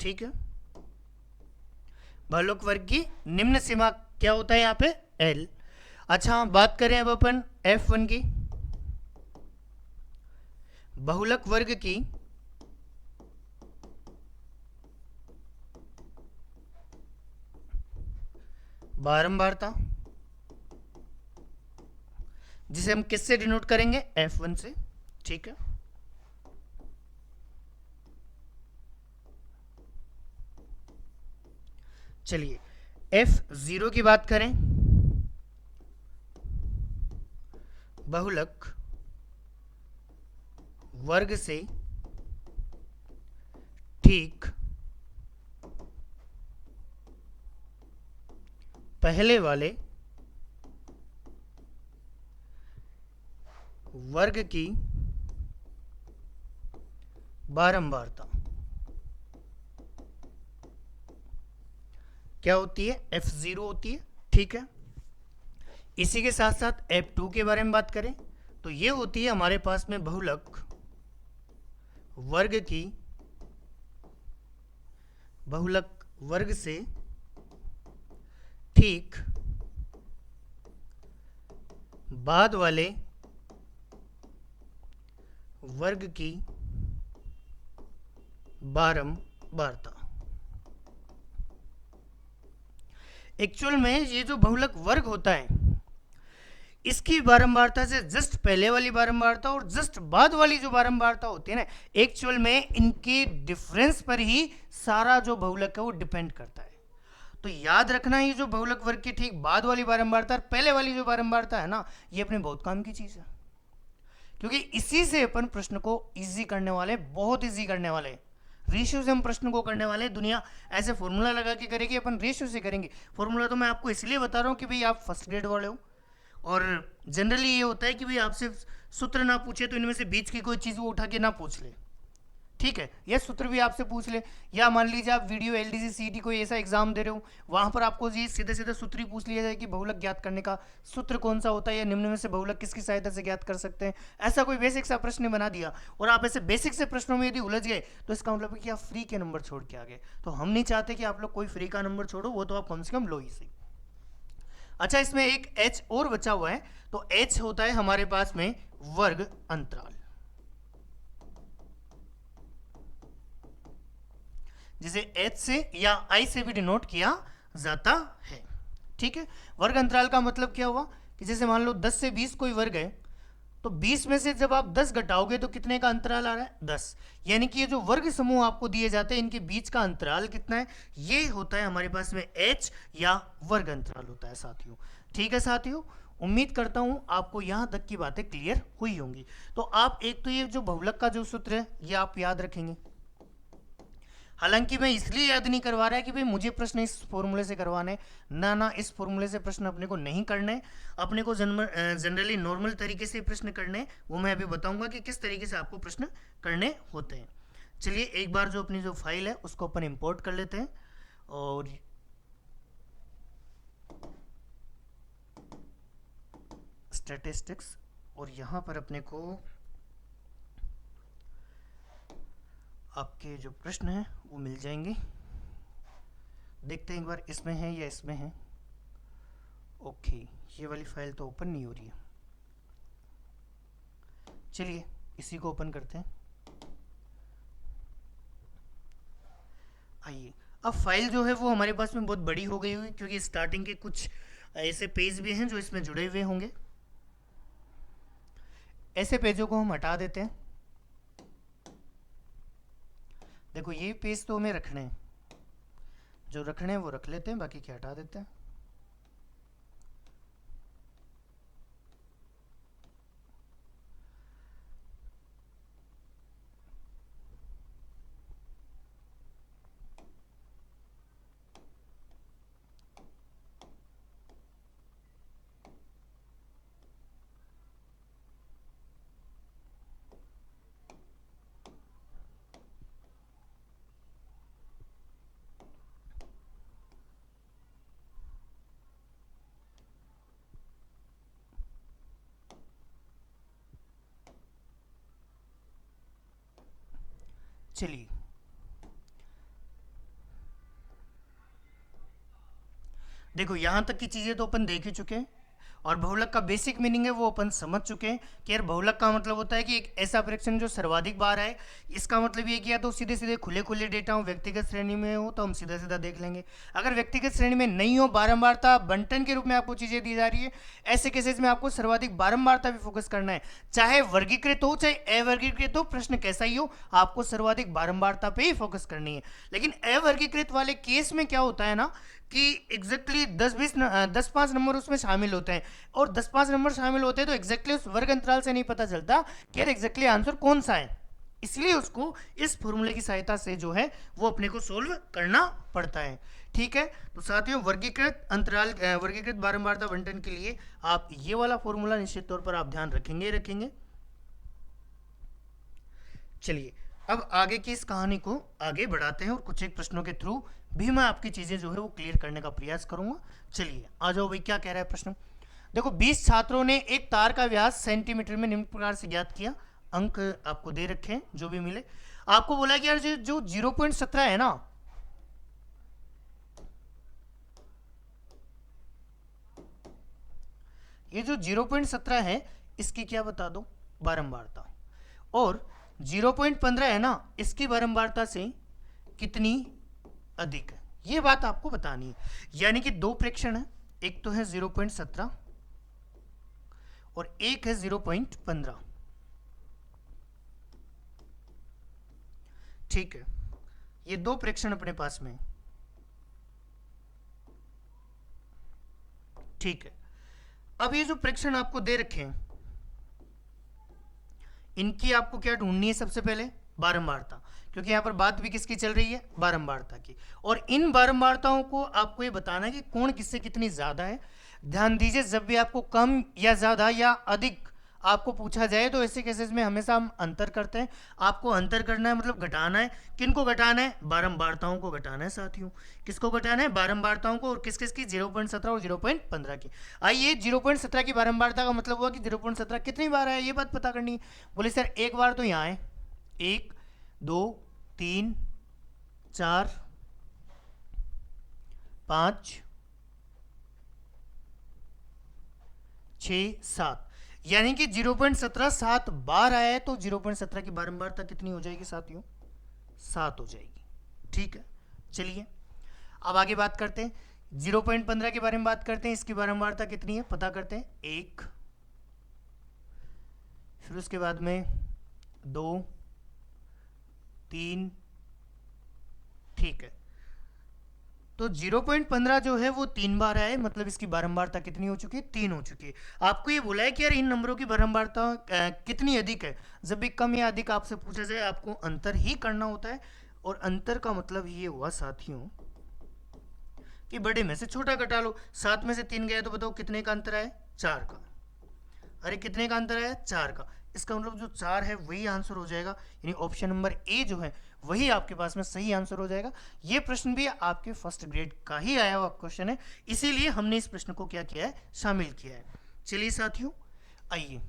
ठीक है। बहुलक वर्ग की निम्न सीमा क्या होता है यहाँ पे, l। अच्छा बात करें अब अपन f1 की, बहुलक वर्ग की बारंबारता, जिसे हम किससे डिनोट करेंगे, f1 से, ठीक है। चलिए f0 की बात करें, बहुलक वर्ग से ठीक पहले वाले वर्ग की बारंबारता क्या होती है, f0 होती है, ठीक है। इसी के साथ साथ f2 के बारे में बात करें तो ये होती है हमारे पास में बहुलक वर्ग की, बहुलक वर्ग से ठीक बाद वाले वर्ग की बारंबारता। एक्चुअल में ये जो बहुलक वर्ग होता है इसकी बारंबारता से जस्ट पहले वाली बारंबारता और जस्ट बाद वाली जो बारंबारता होती है ना, एक्चुअल में इनके डिफरेंस पर ही सारा जो बहुलक है वो डिपेंड करता है। तो याद रखना, ये जो बहुलक वर्ग की ठीक बाद वाली बारंबारता और पहले वाली जो बारंबारता है ना, ये अपने बहुत काम की चीज है, क्योंकि इसी से अपन प्रश्न को इजी करने वाले, बहुत इजी करने वाले। रेशियो से हम प्रश्न को करने वाले, दुनिया ऐसे फॉर्मूला लगा के करेगी, अपन रेशियो से करेंगे। फॉर्मूला तो मैं आपको इसलिए बता रहा हूँ कि भाई आप फर्स्ट ग्रेड वाले हो, और जनरली ये होता है कि भाई आपसे सूत्र ना पूछे तो इनमें से बीच की कोई चीज़ वो उठा के ना पूछ ले, ठीक है। यह सूत्र भी आपसे पूछ ले, या मान लीजिए आप वीडियो एलडीसी सीटी कोई ऐसा एग्जाम दे रहे हो, वहां पर आपको ये सीधे सीधे सूत्र ही पूछ लिया जाए कि बहुलक ज्ञात करने का सूत्र कौन सा होता है, या निम्न में से बहुलक किसकी सहायता से ज्ञात कर सकते हैं, ऐसा कोई बेसिक सा प्रश्न बना दिया, और आप ऐसे बेसिक से प्रश्नों में यदि उलझ गए तो इसका मतलब है कि आप फ्री के नंबर छोड़ के आ गए। तो हम नहीं चाहते कि आप लोग कोई फ्री का नंबर छोड़ो, वो तो आप कम से कम लो ही सही। अच्छा, इसमें एक h और बचा हुआ है, तो h होता है हमारे पास में वर्ग अंतराल, जिसे h से या i से भी डिनोट किया जाता है, ठीक है। वर्ग अंतराल का मतलब क्या हुआ कि जैसे मान लो 10 से 20 कोई वर्ग है, तो 20 में से जब आप 10 घटाओगे तो कितने का अंतराल आ रहा है? 10। यानी कि ये जो वर्ग समूह आपको दिए जाते हैं इनके बीच का अंतराल कितना है, ये होता है हमारे पास में h या वर्ग अंतराल होता है साथियों। ठीक है साथियों, उम्मीद करता हूं आपको यहां तक की बातें क्लियर हुई होंगी। तो आप एक तो ये जो बहुलक का जो सूत्र है ये आप याद रखेंगे। हालांकि मैं इसलिए याद नहीं करवा रहा है कि भाई मुझे प्रश्न इस फॉर्मूले से करवाने, ना इस फॉर्मूले से प्रश्न अपने को नहीं करने, अपने को जनरली नॉर्मल तरीके से प्रश्न करने। वो मैं अभी बताऊंगा कि किस तरीके से आपको प्रश्न करने होते हैं। चलिए एक बार जो अपनी जो फाइल है उसको अपन इंपोर्ट कर लेते हैं और स्टैटिस्टिक्स, और यहाँ पर अपने को आपके जो प्रश्न हैं वो मिल जाएंगे। देखते हैं एक बार इसमें है या इसमें है। ओके, ये वाली फाइल तो ओपन नहीं हो रही है। चलिए इसी को ओपन करते हैं। आइए, अब फाइल जो है वो हमारे पास में बहुत बड़ी हो गई हुई, क्योंकि स्टार्टिंग के कुछ ऐसे पेज भी हैं जो इसमें जुड़े हुए होंगे। ऐसे पेजों को हम हटा देते हैं। देखो ये पेज तो हमें रखने हैं, जो रखने हैं वो रख लेते हैं, बाकी क्या हटा देते हैं। चलिए देखो यहां तक की चीजें तो अपन देख ही चुके हैं, और बहुलक का बेसिक मीनिंग है वो अपन समझ चुके हैं कि यार बहुलक का मतलब होता है कि एक ऐसा फ्रैक्शन जो सर्वाधिक बार आए। इसका मतलब ये किया तो सीधे सीधे खुले खुले डेटा हो, व्यक्तिगत श्रेणी में हो तो हम सीधा सीधा देख लेंगे। अगर व्यक्तिगत श्रेणी में नहीं हो, बारंबारता बंटन के रूप में आपको चीजें दी जा रही है, ऐसे केसेस में आपको सर्वाधिक बारंबारता भी फोकस करना है। चाहे वर्गीकृत हो चाहे अवर्गीकृत हो, प्रश्न कैसा ही हो, आपको सर्वाधिक बारंबारता पे ही फोकस करनी है। लेकिन अवर्गीकृत वाले केस में क्या होता है ना कि एग्जैक्टली 10-5 नंबर उसमें शामिल होते हैं, और 10-5 नंबर शामिल होते हैं तो एग्जैक्टली उस वर्ग अंतराल से नहीं पता चलता कि यार एग्जैक्टली आंसर कौन सा है। इसलिए उसको इस फॉर्मूले की सहायता से जो है वो अपने को सोल्व करना पड़ता है। ठीक है, तो साथियों वर्गीकृत अंतराल वर्गीकृत बारंबारता बंटन के लिए आप ये वाला फॉर्मूला निश्चित तौर पर आप ध्यान रखेंगे। चलिए अब आगे की इस कहानी को आगे बढ़ाते हैं, और कुछ एक प्रश्नों के थ्रू भी मैं आपकी चीजें जो है वो क्लियर करने का प्रयास करूंगा। चलिए आ जाओ भाई, क्या कह रहा है प्रश्न। देखो 20 छात्रों ने एक तार का व्यास सेंटीमीटर में निम्न प्रकार से ज्ञात किया। अंक आपको दे रखे हैं जो भी मिले। आपको बोला कि यार जो 0.17 है ना, ये जो 0.17 है इसकी क्या बता दो बारंबारता, और 0.15 है ना इसकी बारंबारता से कितनी अधिक है, ये बात आपको बतानी है। यानी कि दो प्रेक्षण है, एक तो है 0.17 और एक है 0.15। ठीक है, ये दो प्रेक्षण अपने पास में। ठीक है, अब ये जो प्रेक्षण आपको दे रखे हैं इनकी आपको क्या ढूंढनी है? सबसे पहले बारंबारता, क्योंकि यहां पर बात भी किसकी चल रही है? बारंबारता की। और इन बारंबारताओं को आपको ये बताना है कि कौन किससे कितनी ज्यादा है। ध्यान दीजिए, जब भी आपको कम या ज्यादा या अधिक आपको पूछा जाए तो ऐसे केसेस में हमेशा हम अंतर करते हैं। आपको अंतर करना है मतलब घटाना है। किनको घटाना है? बारंबारताओं को घटाना है साथियों। किसको घटाना है? बारंबारताओं को। और किस किस की? 0.17 और 0.15 की। आइए 0.17 की बारंबारता का मतलब हुआ कि 0.17 कितनी बार है ये बात पता करनी है। बोले सर एक बार तो यहाँ है, 1 2 3 4 5 6 7, यानी कि 0.17 7 बार आया है, तो 0.17 की बारंबारता कितनी हो जाएगी साथियों? 7 हो जाएगी। ठीक है, चलिए अब आगे बात करते हैं 0.15 के बारे में बात करते हैं, इसकी बारंबारता कितनी है पता करते हैं, 1, फिर उसके बाद में 2, 3, ठीक है। तो 0.15 जो है वो 3 बार आए, मतलब इसकी बारंबारता कितनी हो चुकी है, 3 हो चुकी है। आपको ये बोला है कि यार इन नंबरों की बारंबारता कितनी अधिक है। जब भी कम या अधिक आपसे पूछा जाए आपको अंतर ही करना होता है, और अंतर का मतलब ये हुआ साथियों कि बड़े में से छोटा घटा लो। 7 में से 3 गया तो बताओ कितने का अंतर है, 4 का। अरे कितने का अंतर है, 4 का। इसका मतलब जो 4 है वही आंसर हो जाएगा, यानी ऑप्शन नंबर ए जो है वही आपके पास में सही आंसर हो जाएगा। ये प्रश्न भी आपके फर्स्ट ग्रेड का ही आया हुआ क्वेश्चन है, इसीलिए हमने इस प्रश्न को क्या किया है, शामिल किया है। चलिए साथियों, आइए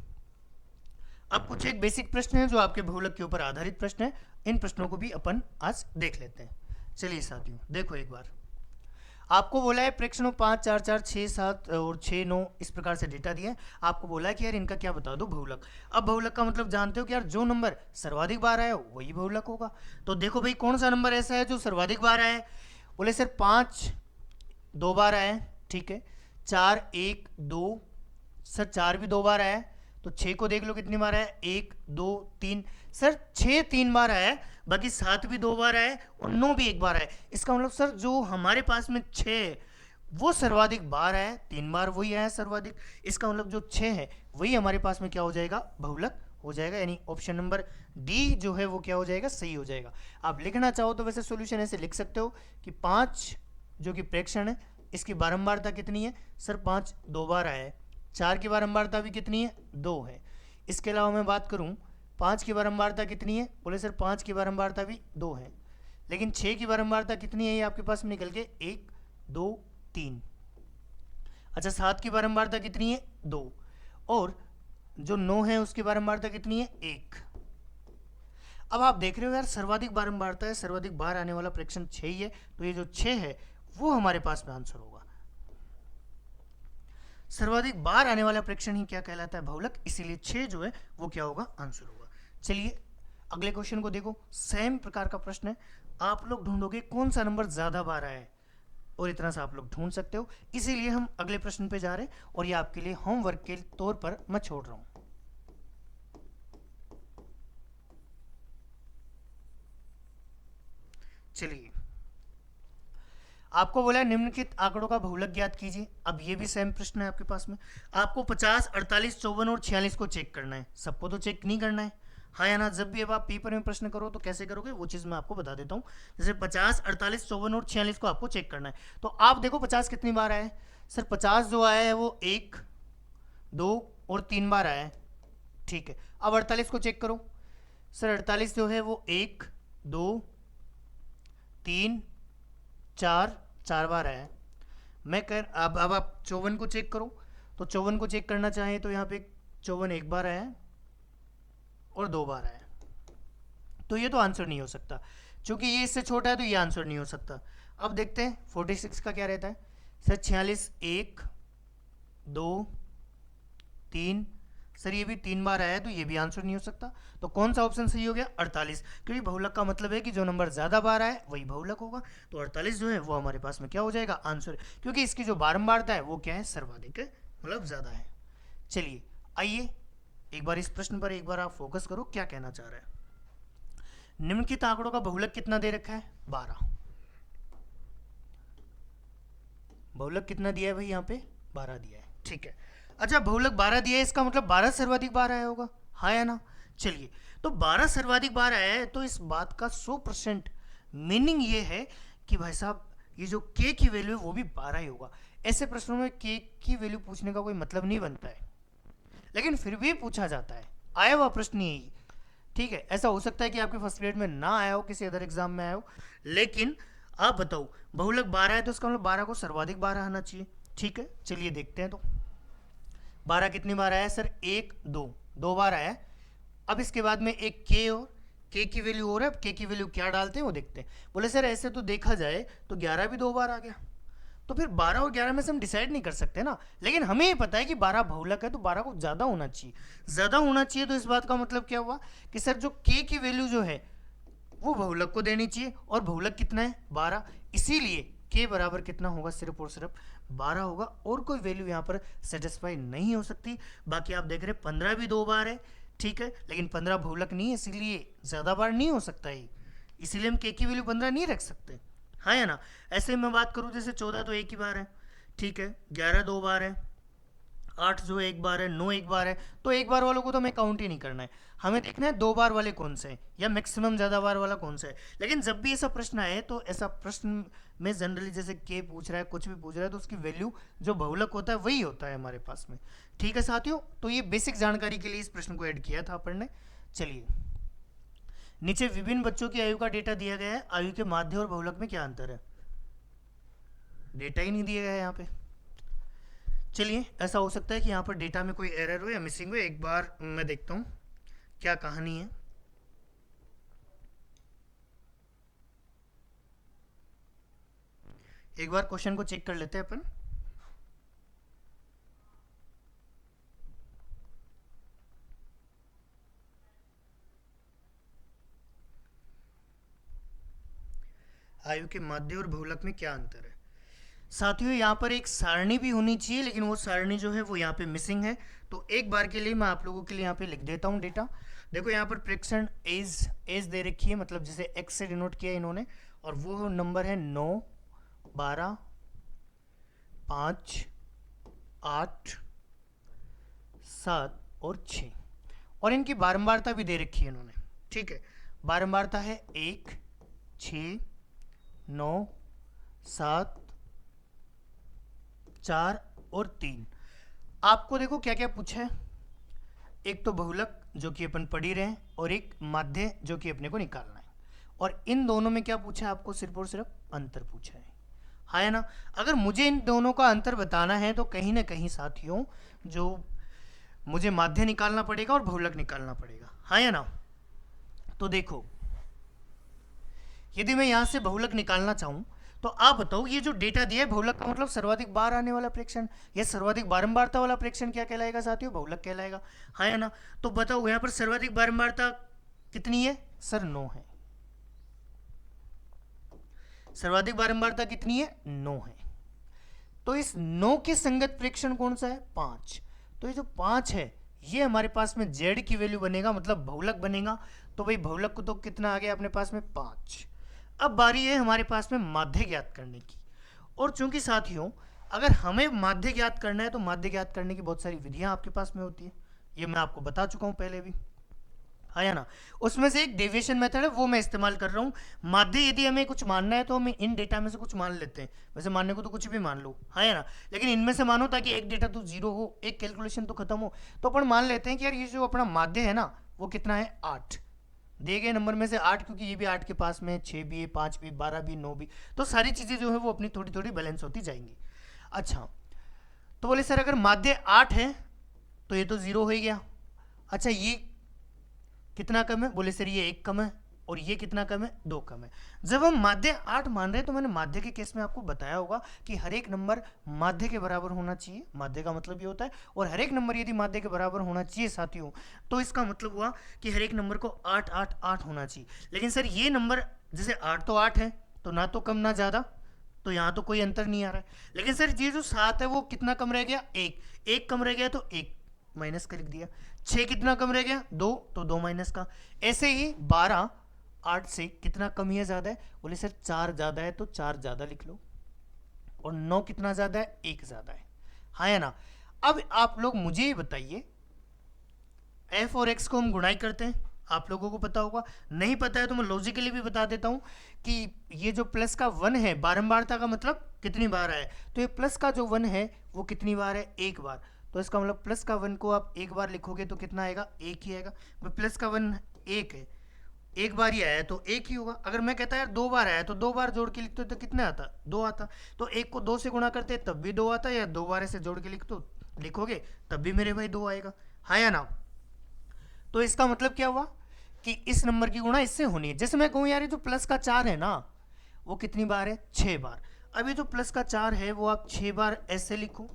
अब कुछ एक बेसिक प्रश्न है जो आपके बहुलक के ऊपर आधारित प्रश्न है, इन प्रश्नों को भी अपन आज देख लेते हैं। चलिए साथियों देखो, एक बार आपको बोला है प्रेक्षणों 5, 4, 4, 6, 7 और 6, 9 इस प्रकार से डेटा दिया है। आपको बोला है कि यार इनका क्या बता दो बहुलक। अब बहुलक का मतलब जानते हो कि यार जो नंबर सर्वाधिक बार आया वही बहुलक होगा। तो देखो भाई कौन सा नंबर ऐसा है जो सर्वाधिक बार आया है। बोले सर 5 2 बार आया है, ठीक है। 4 1 2, सर 4 भी 2 बार आया है। तो 6 को देख लो कितनी बार आया, 1 2 3, सर 6 3 बार आया है, बाकी 7 भी 2 बार आया है और 9 भी 1 बार आया है। इसका मतलब सर जो हमारे पास में 6 है वो सर्वाधिक बार आया है, 3 बार वही आया है सर्वाधिक। इसका मतलब जो 6 है वही हमारे पास में क्या हो जाएगा, बहुलक हो जाएगा, यानी ऑप्शन नंबर डी जो है वो क्या हो जाएगा, सही हो जाएगा। आप लिखना चाहो तो वैसे सॉल्यूशन ऐसे लिख सकते हो कि 5 जो कि प्रेक्षण है इसकी बारंबारता कितनी है, सर 5 2 बार आया है। 4 की बारंबारता भी कितनी है, 2 है। इसके अलावा मैं बात करूं 5 की बारंबारता कितनी है, बोले सर 5 की बारंबारता भी 2 है। लेकिन 6 की बारंबारता कितनी है ये आपके पास में निकल के 1 2 3। अच्छा 7 की बारंबारता कितनी है, 2। और जो 9 है उसकी बारंबारता कितनी है, 1। अब आप देख रहे हो यार सर्वाधिक बारंबारता है, सर्वाधिक बार आने वाला प्रेक्षण 6 ही है, तो ये जो 6 है वो हमारे पास में आंसर होगा। सर्वाधिक बार आने वाला प्रेक्षण ही क्या कहलाता है, बहुलक, इसीलिए 6 जो है वो क्या होगा, आंसर होगा। चलिए अगले क्वेश्चन को देखो, सेम प्रकार का प्रश्न है। आप लोग ढूंढोगे कौन सा नंबर ज्यादा बार आया है, और इतना सा आप लोग ढूंढ सकते हो, इसीलिए हम अगले प्रश्न पे जा रहे हैं और ये आपके लिए होमवर्क के तौर पर मैं छोड़ रहा हूं। चलिए आपको बोला है निम्नलिखित आंकड़ों का बहुलक ज्ञात कीजिए। अब ये भी सेम प्रश्न है आपके पास में। आपको 50, 48, 54 और 46 को चेक करना है, सबको तो चेक नहीं करना है, हाँ या ना। जब भी अब आप पेपर में प्रश्न करो तो कैसे करोगे वो चीज़ मैं आपको बता देता हूँ। जैसे 50, 48, 54 और 46 को आपको चेक करना है। तो आप देखो 50 कितनी बार आया है, सर 50 जो आया है वो 1 2 और 3 बार आया है, ठीक है। अब 48 को चेक करो, सर 48 जो है वो 1 2 3 4 बार आया है। मैं कर अब आप 54 को चेक करो, तो 54 को चेक करना चाहें तो यहाँ पे 54 1 बार आया है और 2 बार आया है, तो ये तो आंसर नहीं हो सकता। क्योंकि ये इससे छोटा है तो ये आंसर नहीं हो सकता। अब देखते हैं 46 का क्या रहता है, सर 46 1 2 3, सर ये भी 3 बार आया है तो ये भी आंसर नहीं हो सकता। तो कौन सा ऑप्शन सही हो गया, 48, क्योंकि बहुलक का मतलब है कि जो नंबर ज़्यादा बार आए वही बहुलक होगा। तो 48 जो है वो हमारे पास में क्या हो जाएगा, आंसर, क्योंकि इसकी जो बारंबारता है वो क्या है, सर्वाधिक है, मतलब ज़्यादा है। चलिए आइए एक बार इस प्रश्न पर एक बार आप फोकस करो, क्या कहना चाह रहा है। निम्नलिखित आंकड़ों का बहुलक कितना दे रखा है, 12। बहुलक कितना दिया है भाई, यहाँ पे 12 दिया है, ठीक है। अच्छा बहुलक 12 दिया है, इसका मतलब 12 सर्वाधिक बार आया होगा, हाँ या ना। चलिए तो 12 सर्वाधिक बार आया है तो इस बात का 100% मीनिंग ये है कि भाई साहब ये जो k की वैल्यू है वो भी 12 ही होगा। ऐसे प्रश्नों में k की वैल्यू पूछने का कोई मतलब नहीं बनता है, लेकिन फिर भी पूछा जाता है, आया हुआ प्रश्न यही, ठीक है। ऐसा हो सकता है कि आपके फर्स्ट ग्रेड में ना आया हो, किसी अदर एग्जाम में आया हो, लेकिन आप बताओ बहुलक 12 है तो इसका मतलब 12 को सर्वाधिक 12 आना चाहिए, ठीक है। चलिए देखते हैं, तो 12 कितनी बार आया, सर 1 2 बार आया। अब इसके बाद में एक k और k की वैल्यू और है, अब k की वैल्यू क्या डालते हैं वो देखते हैं। बोले सर ऐसे तो देखा जाए तो 11 भी 2 बार आ गया, तो फिर 12 और 11 में से हम डिसाइड नहीं कर सकते ना। लेकिन हमें ये पता है कि 12 बहुलक है तो 12 को ज़्यादा होना चाहिए, ज़्यादा होना चाहिए। तो इस बात का मतलब क्या हुआ कि सर जो k की वैल्यू जो है वो बहुलक को देनी चाहिए, और बहुलक कितना है, 12, इसीलिए के बराबर कितना होगा, सिर्फ और सिर्फ 12 होगा, और कोई वैल्यू यहाँ पर सेटिस्फाई नहीं हो सकती। बाकी आप देख रहे हैं 15 भी 2 बार है, ठीक है, लेकिन 15 बहुलक नहीं है, इसीलिए ज़्यादा बार नहीं हो सकता है, इसीलिए हम के की वैल्यू 15 नहीं रख सकते, हाँ या ना। ऐसे मैं बात करूँ जैसे 14 तो एक ही बार है, ठीक है, 11 2 बार है, 8 जो एक बार है, 9 एक बार है, तो एक बार वालों को तो हमें काउंट ही नहीं करना है, हमें देखना है 2 बार वाले कौन से हैं या मैक्सिमम ज़्यादा बार वाला कौन सा है। लेकिन जब भी ऐसा प्रश्न आए तो ऐसा प्रश्न में जनरली जैसे के पूछ रहा है, कुछ भी पूछ रहा है, तो उसकी वैल्यू जो बहुलक होता है वही होता है हमारे पास में, ठीक है साथियों। तो ये बेसिक जानकारी के लिए इस प्रश्न को ऐड किया था अपन ने। चलिए, नीचे विभिन्न बच्चों की आयु का डेटा दिया गया है, आयु के माध्य और बहुलक में क्या अंतर है, डेटा ही नहीं दिया गया है यहाँ पे। चलिए, ऐसा हो सकता है कि यहाँ पर डेटा में कोई एरर हो या मिसिंग हो, एक बार मैं देखता हूँ क्या कहानी है। एक बार क्वेश्चन को चेक कर लेते हैं अपन। आयु के माध्य और बहुलक में क्या अंतर है। साथियों, यहाँ पर एक सारणी भी होनी चाहिए, लेकिन वो सारणी जो है वो यहाँ पे मिसिंग है, तो एक बार के लिए मैं आप लोगों के लिए यहाँ पे लिख देता हूँ डेटा। देखो यहाँ पर प्रेक्षण एज दे रखी है, मतलब जिसे एक्स से डिनोट किया इन्होंने, और वो नंबर है 9 12 5 8 7 और 6, और इनकी बारंबारता भी दे रखी है इन्होंने, ठीक है। बारंबारता है 1 6 9 7 4 और 3। आपको देखो क्या क्या पूछा है, एक तो बहुलक जो कि अपन पढ़ ही रहे हैं, और एक माध्य जो कि अपने को निकालना है, और इन दोनों में क्या पूछा है आपको, सिर्फ और सिर्फ अंतर पूछा है, हाँ है ना। अगर मुझे इन दोनों का अंतर बताना है तो कहीं ना कहीं साथियों जो मुझे माध्य निकालना पड़ेगा और बहुलक निकालना पड़ेगा, हाँ या ना। तो देखो, यदि मैं यहां से बहुलक निकालना चाहूं तो आप बताओ, ये जो डेटा दिया है बहुलक का मतलब सर्वाधिक बार आने वाला प्रेक्षण या सर्वाधिक बारंबारता वाला प्रेक्षण क्या कहलाएगा साथियों, बहुलक कहलाएगा, हाँ या ना। तो बताओ यहाँ पर सर्वाधिक बारंबारता कितनी है सर, 9 है। सर्वाधिक बारंबारता कितनी है, 9 है। तो इस 9 के संगत प्रेक्षण कौन सा है, 5। तो ये जो 5 है ये हमारे पास में z की वैल्यू बनेगा, मतलब बहुलक बनेगा। तो भाई बहुलक को तो कितना आ गया अपने पास में, 5। अब बारी है हमारे पास में माध्य ज्ञात करने की, और चूंकि साथियों अगर हमें माध्य ज्ञात करना है तो माध्य ज्ञात करने की बहुत सारी विधियां आपके पास में होती है, ये मैं आपको बता चुका हूं पहले भी, हाँ या ना। उसमें से एक डेविएशन मेथड है, वो मैं इस्तेमाल कर रहा हूँ। माध्य यदि हमें कुछ मानना है तो हम इन डेटा में से कुछ मान लेते हैं, वैसे मानने को तो कुछ भी मान लो, हाँ या ना, लेकिन इनमें से मानो ताकि एक डेटा तो 0 हो, एक कैलकुलेशन तो खत्म हो। तो अपन मान लेते हैं कि यार ये जो अपना माध्य है ना वो कितना है, 8। दिए गए नंबर में से 8, क्योंकि ये भी 8 के पास में 6 भी है, 5 भी, 12 भी, 9 भी, तो सारी चीज़ें जो है वो अपनी थोड़ी थोड़ी बैलेंस होती जाएंगी। अच्छा, तो बोले सर अगर माध्य 8 है तो ये तो 0 हो ही गया। अच्छा, ये कितना कम है, बोले सर ये 1 कम है, और ये कितना कम है, 2 कम है। जब हम माध्य 8 मान रहे हैं तो मैंने माध्य के केस में आपको बताया होगा कि हर एक नंबर माध्य के बराबर होना चाहिए, माध्य का मतलब ये होता है, और हर एक नंबर यदि माध्य के बराबर होना चाहिए साथियों, तो इसका मतलब हुआ कि हर एक नंबर को 8 8 8 होना चाहिए। लेकिन सर ये नंबर जैसे 8 तो 8 है, तो ना तो कम ना ज़्यादा, तो यहाँ तो कोई अंतर नहीं आ रहा है। लेकिन सर ये जो 7 है वो कितना कम रह गया, 1 कम रह गया, तो 1 माइनस कर लिख दिया। 6 कितना कम रह गया, 2, तो 2 माइनस का। ऐसे ही 12 8 से कितना कम या ज़्यादा है, बोले सर 4 ज़्यादा है, तो 4 ज़्यादा लिख लो। और 9 कितना ज़्यादा है, 1 ज़्यादा है, हाँ या ना। अब आप लोग मुझे ये बताइए, f और x को हम गुणाई करते हैं, आप लोगों को पता होगा, नहीं पता है तो मैं लॉजिकली भी बता देता हूँ कि ये जो प्लस का 1 है, बारंबारता का मतलब कितनी बार आया, तो ये प्लस का जो 1 है वो कितनी बार है, 1 बार। तो इसका मतलब प्लस का 1 को आप 1 बार लिखोगे तो कितना आएगा, 1 ही आएगा। प्लस का 1 1 है, 1 बार ही आया तो 1 ही होगा। अगर मैं कहता यार 2 बार आया तो 2 बार जोड़ के लिखते तो कितना आता, 2 आता। तो 1 को 2 से गुणा करते तब भी 2 आता, या 2 बार ऐसे जोड़ के लिखोगे तब भी मेरे भाई 2 आएगा, हाँ या ना। तो इसका मतलब क्या हुआ कि इस नंबर की गुणा इससे होनी है। जैसे मैं कहूँ यार ये जो प्लस का 4 है ना वो कितनी बार है, 6 बार। अब ये जो प्लस का 4 है वो आप 6 बार ऐसे लिखो,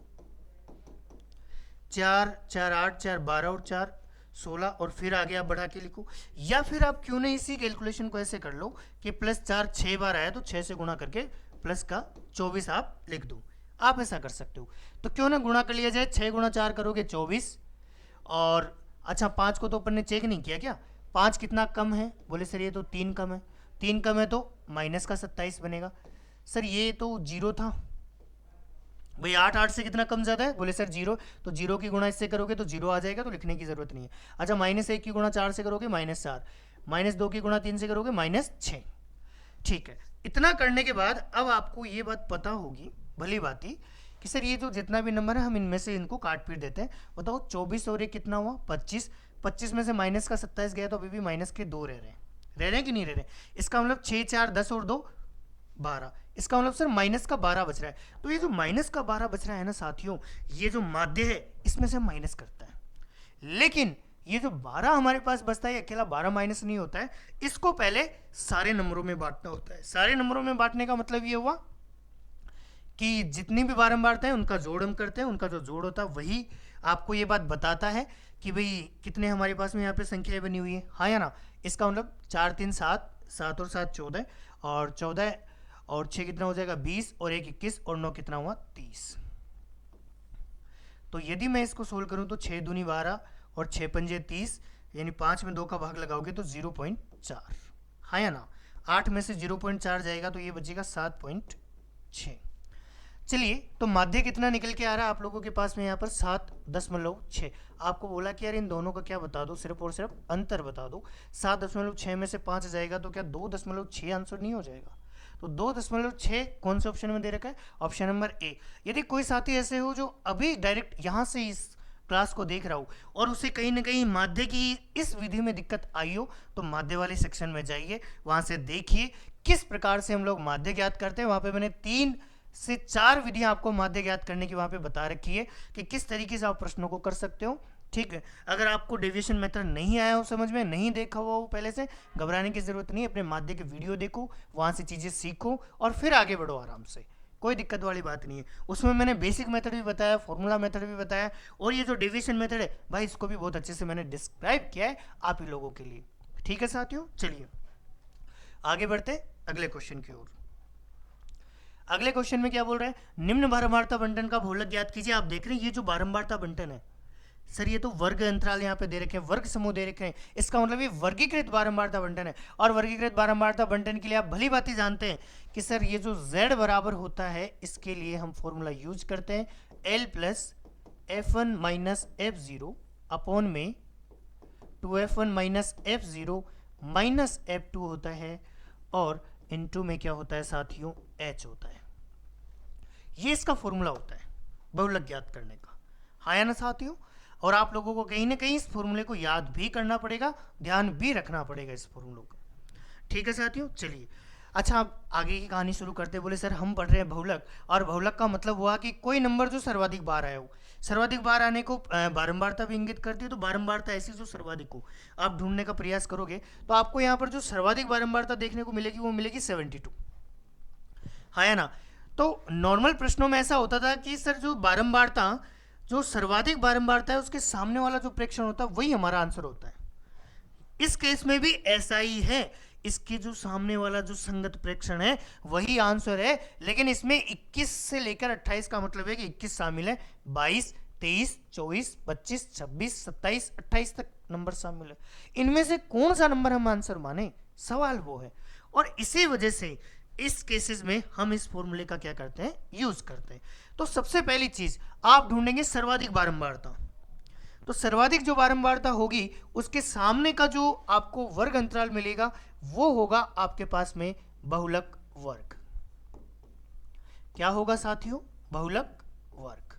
4 4 8 4 12 और 4 16, और फिर आगे आप बढ़ा के लिखो। या फिर आप क्यों नहीं इसी कैलकुलेशन को ऐसे कर लो कि प्लस 4 6 बार आया तो 6 से गुणा करके प्लस का 24 आप लिख दो। आप ऐसा कर सकते हो। तो क्यों ना गुणा कर लिया जाए, 6 गुणा 4 करोगे 24, और अच्छा 5 को तो अपन ने चेक नहीं किया क्या, 5 कितना कम है, बोले सर ये तो 3 कम है, 3 कम है तो माइनस का 27 बनेगा। सर ये तो जीरो था भाई, 8 8 से कितना कम ज़्यादा है, बोले सर जीरो, तो जीरो की गुणा इससे करोगे तो जीरो आ जाएगा, तो लिखने की ज़रूरत नहीं है। अच्छा -1 की गुणा 4 से करोगे -4, -2 की गुणा 3 से करोगे -6। ठीक है, इतना करने के बाद अब आपको ये बात पता होगी भली बात ही कि सर ये जो जितना भी नंबर है हम इनमें से इनको काट पीट देते हैं। बताओ 24 और ये कितना हुआ 25, 25 में से माइनस का 27 गया तो अभी भी माइनस के 2 रह रहे हैं कि नहीं रह रहे। इसका मतलब 6 4 10 और 2 12, इसका मतलब सर माइनस का 12 बच रहा है। तो ये जो माइनस का 12 बच रहा है ना साथियों, ये जो माध्य है इसमें से माइनस करता है। लेकिन ये जो 12 हमारे पास बचता है, अकेला 12 माइनस नहीं होता है, इसको पहले सारे नंबरों में बांटना होता है। सारे नंबरों में बांटने का मतलब ये हुआ कि जितनी भी बारंबारता है उनका जोड़ हम करते हैं, उनका जो जोड़ होता है वही आपको ये बात बताता है कि भाई कितने हमारे पास में यहाँ पे संख्याएं बनी हुई है, हाँ या ना। इसका मतलब 4 3 7, 7 और 7 14, और 14 और 6 कितना हो जाएगा 20, और 1 21, और 9 कितना हुआ 30। तो यदि मैं इसको सोल्व करूं तो 6 दूनी 12 और 6 पंजे 30, यानी 5 में 2 का भाग लगाओगे तो 0.4, हाँ या ना। 8 में से 0.4 जाएगा तो ये बचेगा 7.6। चलिए, तो माध्य कितना निकल के आ रहा है आप लोगों के पास में यहाँ पर 7.6। आपको बोला कि यार इन दोनों का क्या बता दो, सिर्फ और सिर्फ अंतर बता दो। 7.6 में से 5 जाएगा तो क्या 2.6 आंसर नहीं हो जाएगा। तो 2.6 कौन से ऑप्शन में दे रखा है, ऑप्शन नंबर ए। यदि कोई साथी ऐसे हो जो अभी डायरेक्ट यहाँ से इस क्लास को देख रहा हो और उसे कहीं ना कहीं माध्य की इस विधि में दिक्कत आई हो, तो माध्य वाले सेक्शन में जाइए, वहां से देखिए किस प्रकार से हम लोग माध्य ज्ञात करते हैं। वहां पे मैंने 3 से 4 विधियां आपको माध्य ज्ञात करने की वहां पे बता रखी है कि किस तरीके से आप प्रश्नों को कर सकते हो। ठीक है, अगर आपको डेविएशन मेथड नहीं आया हो, समझ में नहीं देखा हुआ हो पहले से, घबराने की जरूरत नहीं है। अपने माध्य के वीडियो देखो, वहां से चीजें सीखो और फिर आगे बढ़ो आराम से, कोई दिक्कत वाली बात नहीं है। उसमें मैंने बेसिक मेथड भी बताया, फॉर्मूला मेथड भी बताया, और ये जो डेविएशन मेथड है भाई इसको भी बहुत अच्छे से मैंने डिस्क्राइब किया है आप ही लोगों के लिए। ठीक है साथियों, चलिए आगे बढ़ते अगले क्वेश्चन की ओर। अगले क्वेश्चन में क्या बोल रहे हैं, निम्न बारंबारता बंटन का बहुलक ज्ञात कीजिए। आप देख रहे हैं ये जो बारंबारता बंटन है सर, ये तो वर्ग अंतराल यहाँ पे दे रखे हैं, वर्ग समूह दे रखे हैं, इसका मतलब ये वर्गीकृत बारंबारता बंटन है। और वर्गीकृत बारंबारता बंटन के लिए आप भली बात ही जानते हैं कि सर ये जो z बराबर होता है इसके लिए हम फॉर्मूला यूज करते हैं l plus f1 minus f0 upon में 2f1 minus f0 minus f2 होता है, और इनटू में क्या होता है साथियों h होता है। ये इसका फॉर्मूला होता है बहुलक ज्ञात करने का, हाँ या ना साथियों। और आप लोगों को कहीं ना कहीं इस फॉर्मूले को याद भी करना पड़ेगा, ध्यान भी रखना पड़ेगा इस फॉर्मूले को। ठीक है साथियों, चलिए अच्छा अब आगे की कहानी शुरू करते। बोले सर हम पढ़ रहे हैं बहुलक, और बहुलक का मतलब हुआ कि कोई नंबर जो सर्वाधिक बार आया हो। सर्वाधिक बार आने को बारंबारता भी इंगित करती है, तो बारंबारता ऐसी जो सर्वाधिक हो आप ढूंढने का प्रयास करोगे तो आपको यहाँ पर जो सर्वाधिक बारंबारता देखने को मिलेगी वो मिलेगी 72, हाँ या ना। तो नॉर्मल प्रश्नों में ऐसा होता था कि सर जो बारंबारता, जो सर्वाधिक बारंबारता है उसके सामने वाला जो प्रेक्षण होता है वही हमारा आंसर होता है। इस केस में भी ऐसा ही है, इसके जो सामने वाला जो संगत प्रेक्षण है वही आंसर है। लेकिन इसमें 21 से लेकर 28 का मतलब है कि 21 शामिल है, 22 23 24 25 26 27 28 तक नंबर शामिल है। इनमें से कौन सा नंबर हम आंसर माने, सवाल वो है। और इसी वजह से इस केसेस में हम इस फॉर्मूले का क्या करते हैं, यूज करते हैं। तो सबसे पहली चीज आप ढूंढेंगे सर्वाधिक बारंबारता। तो सर्वाधिक जो बारंबारता होगी उसके सामने का जो आपको वर्ग अंतराल मिलेगा वो होगा आपके पास में बहुलक वर्ग। क्या होगा साथियों, बहुलक वर्ग।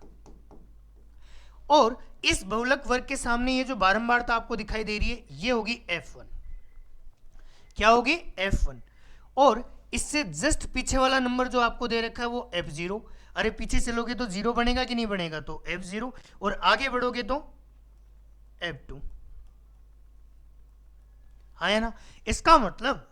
और इस बहुलक वर्ग के सामने ये जो बारंबारता आपको दिखाई दे रही है ये होगी f1। क्या होगी, f1। और इससे जस्ट पीछे वाला नंबर जो आपको दे रखा है वो f0। अरे पीछे चलोगे तो 0 बनेगा कि नहीं बनेगा, तो f0, और आगे बढ़ोगे तो f2, हाँ या ना। इसका मतलब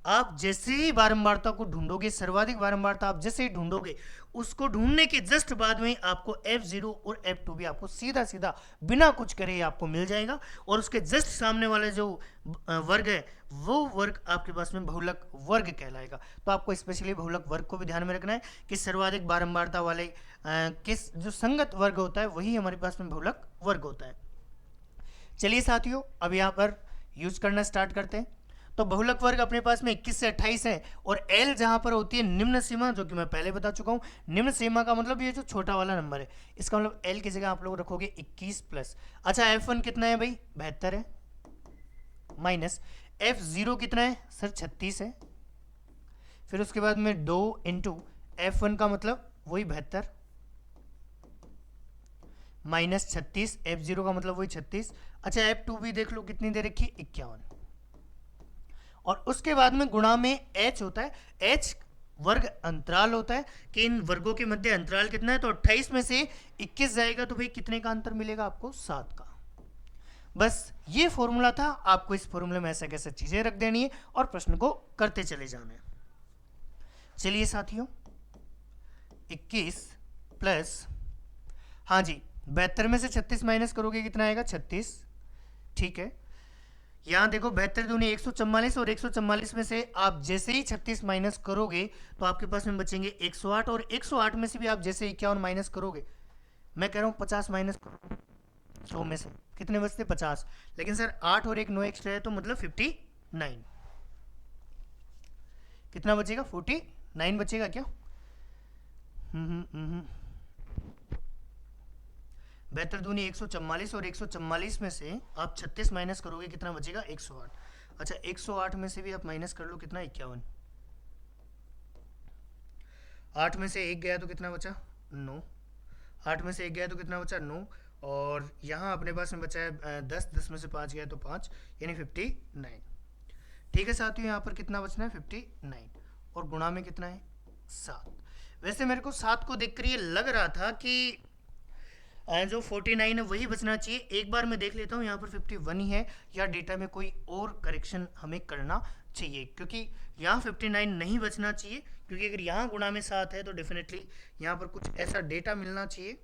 आप जैसे ही बारंबारता को ढूंढोगे, सर्वाधिक बारंबारता आप जैसे ही ढूंढोगे, उसको ढूंढने के जस्ट बाद में आपको F0 और F2 भी आपको सीधा सीधा बिना कुछ करे ही आपको मिल जाएगा, और उसके जस्ट सामने वाले जो वर्ग है वो वर्ग आपके पास में बहुलक वर्ग कहलाएगा। तो आपको स्पेशली बहुलक वर्ग को भी ध्यान में रखना है कि सर्वाधिक बारंबारता वाले किस जो संगत वर्ग होता है वही हमारे पास में बहुलक वर्ग होता है। चलिए साथियों, अब यहाँ पर यूज करना स्टार्ट करते हैं। तो बहुलक वर्ग अपने पास में 21 से 28 है, और एल जहां पर होती है निम्न सीमा, जो कि मैं पहले बता चुका हूं। निम्न सीमा का मतलब ये जो छोटा वाला नंबर है, इसका मतलब एल की जगह आप लोग रखोगे 21 प्लस। अच्छा, F1 कितना है भाई? 72 है, माइनस F0 कितना है सर? 36 है। फिर उसके बाद में 2 इंटू F1 का मतलब वही 72 माइनस 36, F0 का मतलब वही 36। अच्छा, F2 भी देख लो कितनी दे रखी, 51, और उसके बाद में गुणा में h होता है। h वर्ग अंतराल होता है कि इन वर्गों के मध्य अंतराल कितना है, तो 28 में से 21 जाएगा तो भाई कितने का अंतर मिलेगा आपको? 7 का। बस ये फॉर्मूला था, आपको इस फॉर्मूले में ऐसा कैसे चीजें रख देनी है और प्रश्न को करते चले जाना है। चलिए साथियों, 21 प्लस, हाँ जी, 72 में से 36 माइनस करोगे कितना आएगा? 36। ठीक है, यहाँ देखो 72 दूनी 144, और 144 में से आप जैसे ही 36 माइनस करोगे तो आपके पास में बचेंगे 108, और 108 में से भी आप जैसे 51 माइनस करोगे, मैं कह रहा हूँ 50 माइनस करो 100 में से कितने बचते? 50। लेकिन सर 8 और एक 9 एक्स्ट्रा है तो मतलब 59। कितना बचेगा? 49 बचेगा क्या? 72 दूनी 144, और 144 में से आप 36 माइनस करोगे कितना बचेगा? 108। अच्छा, 108 में से भी आप माइनस कर लो कितना? 51। 8 में से एक गया तो कितना बचा? 9। 8 में से एक गया तो कितना बचा? 9। और यहाँ अपने पास में बचा है 10, 10 में से 5 गया तो 5, यानी 59। ठीक है साथियों, यहाँ पर कितना बचना है? 59, और गुणा में कितना है? 7। वैसे मेरे को 7 को देखकर ये लग रहा था कि जो 49 है वही बचना चाहिए। एक बार मैं देख लेता हूँ यहाँ पर 51 ही है या डेटा में कोई और करेक्शन हमें करना चाहिए, क्योंकि यहाँ 59 नहीं बचना चाहिए, क्योंकि अगर यहाँ गुणा में 7 है तो डेफिनेटली यहाँ पर कुछ ऐसा डेटा मिलना चाहिए।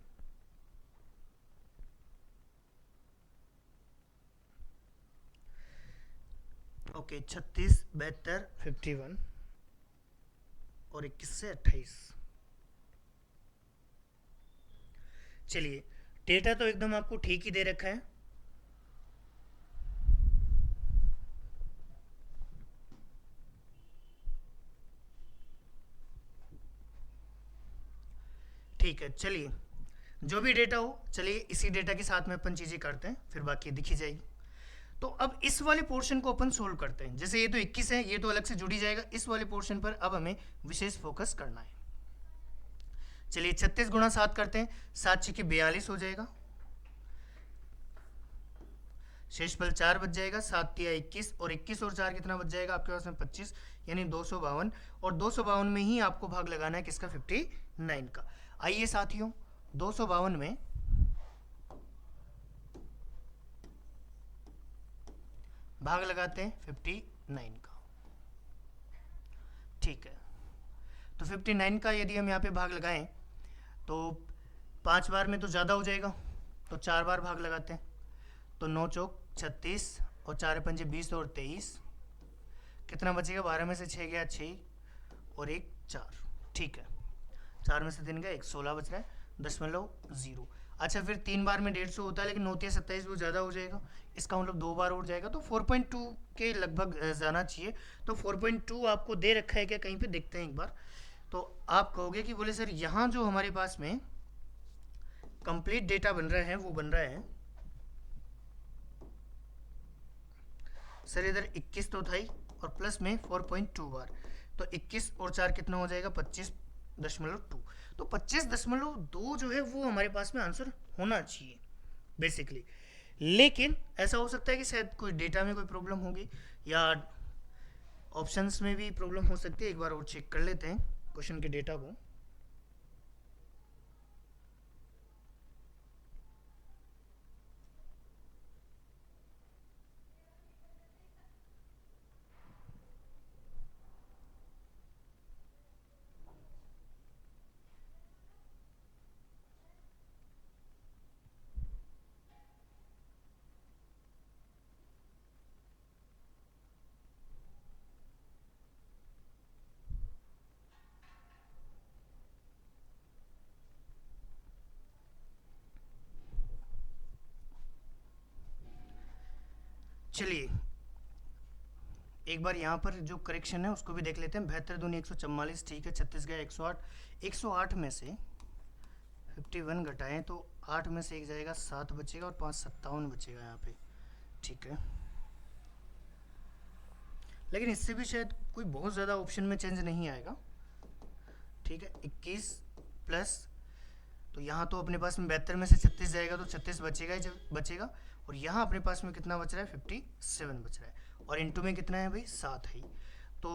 ओके, 36, 72, 51 और 21 से 28। चलिए, डेटा तो एकदम आपको ठीक ही दे रखा है। ठीक है, चलिए जो भी डेटा हो, चलिए इसी डेटा के साथ में अपन चीज़ें करते हैं, फिर बाकी दिखी जाएगी। तो अब इस वाले पोर्शन को अपन सोल्व करते हैं। जैसे ये तो 21 है, ये तो अलग से जुड़ी जाएगा, इस वाले पोर्शन पर अब हमें विशेष फोकस करना है। चलिए 36 गुणा 7 करते हैं, 7 छक्के 42 हो जाएगा, शेषफल 4 बच जाएगा, 7 तिया 21, और 21 और 4 कितना बच जाएगा आपके पास में? 25, यानी 252, और 252 में ही आपको भाग लगाना है किसका? 59 का। आइए साथियों, 252 में भाग लगाते हैं 59 का। ठीक है, तो 59 का यदि हम यहाँ पे भाग लगाएं तो 5 बार में तो ज़्यादा हो जाएगा, तो 4 बार भाग लगाते हैं। तो 9 चौक 36, और 4 पंजे 20 और 23, कितना बचेगा? 12 में से 6 गया 6, और 1 4। ठीक है, 4 में से 3 गया 1, 16 बच रहा है, 0.0। अच्छा, फिर 3 बार में 150 होता है, लेकिन 9 तिया 27 वो ज़्यादा हो जाएगा, इसका मतलब 2 बार और जाएगा, तो 4.2 के लगभग जाना चाहिए। तो 4.2 आपको दे रखा है क्या कहीं पे? देखते हैं एक बार। तो आप कहोगे कि बोले सर यहाँ जो हमारे पास में कंप्लीट डेटा बन रहा है वो बन रहा है सर, इधर 21 तो था ही, और प्लस में 4.2 बार, तो 21 और 4 कितना हो जाएगा? 25.2। तो 25.2 जो है वो हमारे पास में आंसर होना चाहिए बेसिकली। लेकिन ऐसा हो सकता है कि शायद कोई डेटा में कोई प्रॉब्लम होगी, या ऑप्शंस में भी प्रॉब्लम हो सकती है। एक बार और चेक कर लेते हैं क्वेश्चन के डेटा को। एक बार यहाँ पर जो करेक्शन है उसको भी देख लेते हैं। 72 दूनी 144, ठीक है। 36 गया 108, 108 में से 51 घटाएं तो 8 में से 1 जाएगा, 7 बचेगा और 5 57 बचेगा यहाँ पे, ठीक है। लेकिन इससे भी शायद कोई बहुत ज़्यादा ऑप्शन में चेंज नहीं आएगा, ठीक है। 21 प्लस, तो यहाँ तो अपने पास में 72 में से 36 जाएगा तो 36 बचेगा ही बचेगा, और यहाँ अपने पास में कितना बच रहा है, 57 बच रहा है, और इनटू में कितना है भाई, 7 है। तो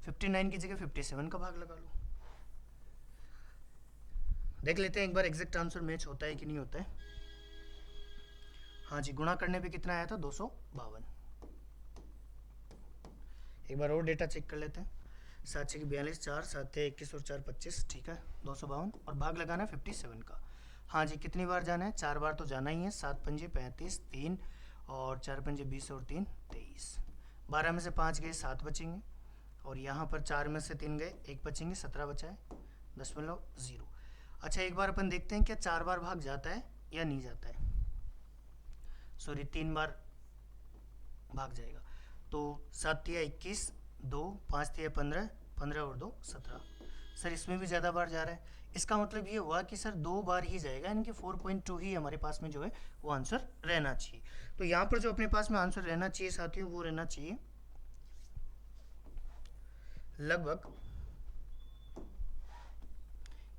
59 की जगह 57 का भाग लगा लो। देख लेते हैं एक बार एग्जैक्ट आंसर मैच होता है कि नहीं होता है। हाँ जी, गुणा करने पे कितना आया था, 252। एक बार और डेटा चेक कर लेते हैं। 7 6 42, 4 7 21 और 4 25, ठीक है, 252, और भाग लगाना है 57 का। हाँ जी, कितनी बार जाना है, 4 बार तो जाना ही है। 7 पंजे 35, 3 और 4 पंजे 20 और 3 23। 12 में से 5 गए, 7 बचेंगे, और यहाँ पर 4 में से 3 गए, 1 बचेंगे, 17 बचा है, 0.0। अच्छा, एक बार अपन देखते हैं क्या 4 बार भाग जाता है या नहीं जाता है। सॉरी, 3 बार भाग जाएगा। तो 7 तिया 21, 2 5 तिया 15, 15 और 2 17। सर इसमें भी ज़्यादा बार जा रहा है, इसका मतलब ये हुआ कि सर 2 बार ही जाएगा, यानी कि 4.2 ही हमारे पास में जो है वो आंसर रहना चाहिए। तो यहाँ पर जो अपने पास में आंसर रहना चाहिए साथियों, वो रहना चाहिए लगभग,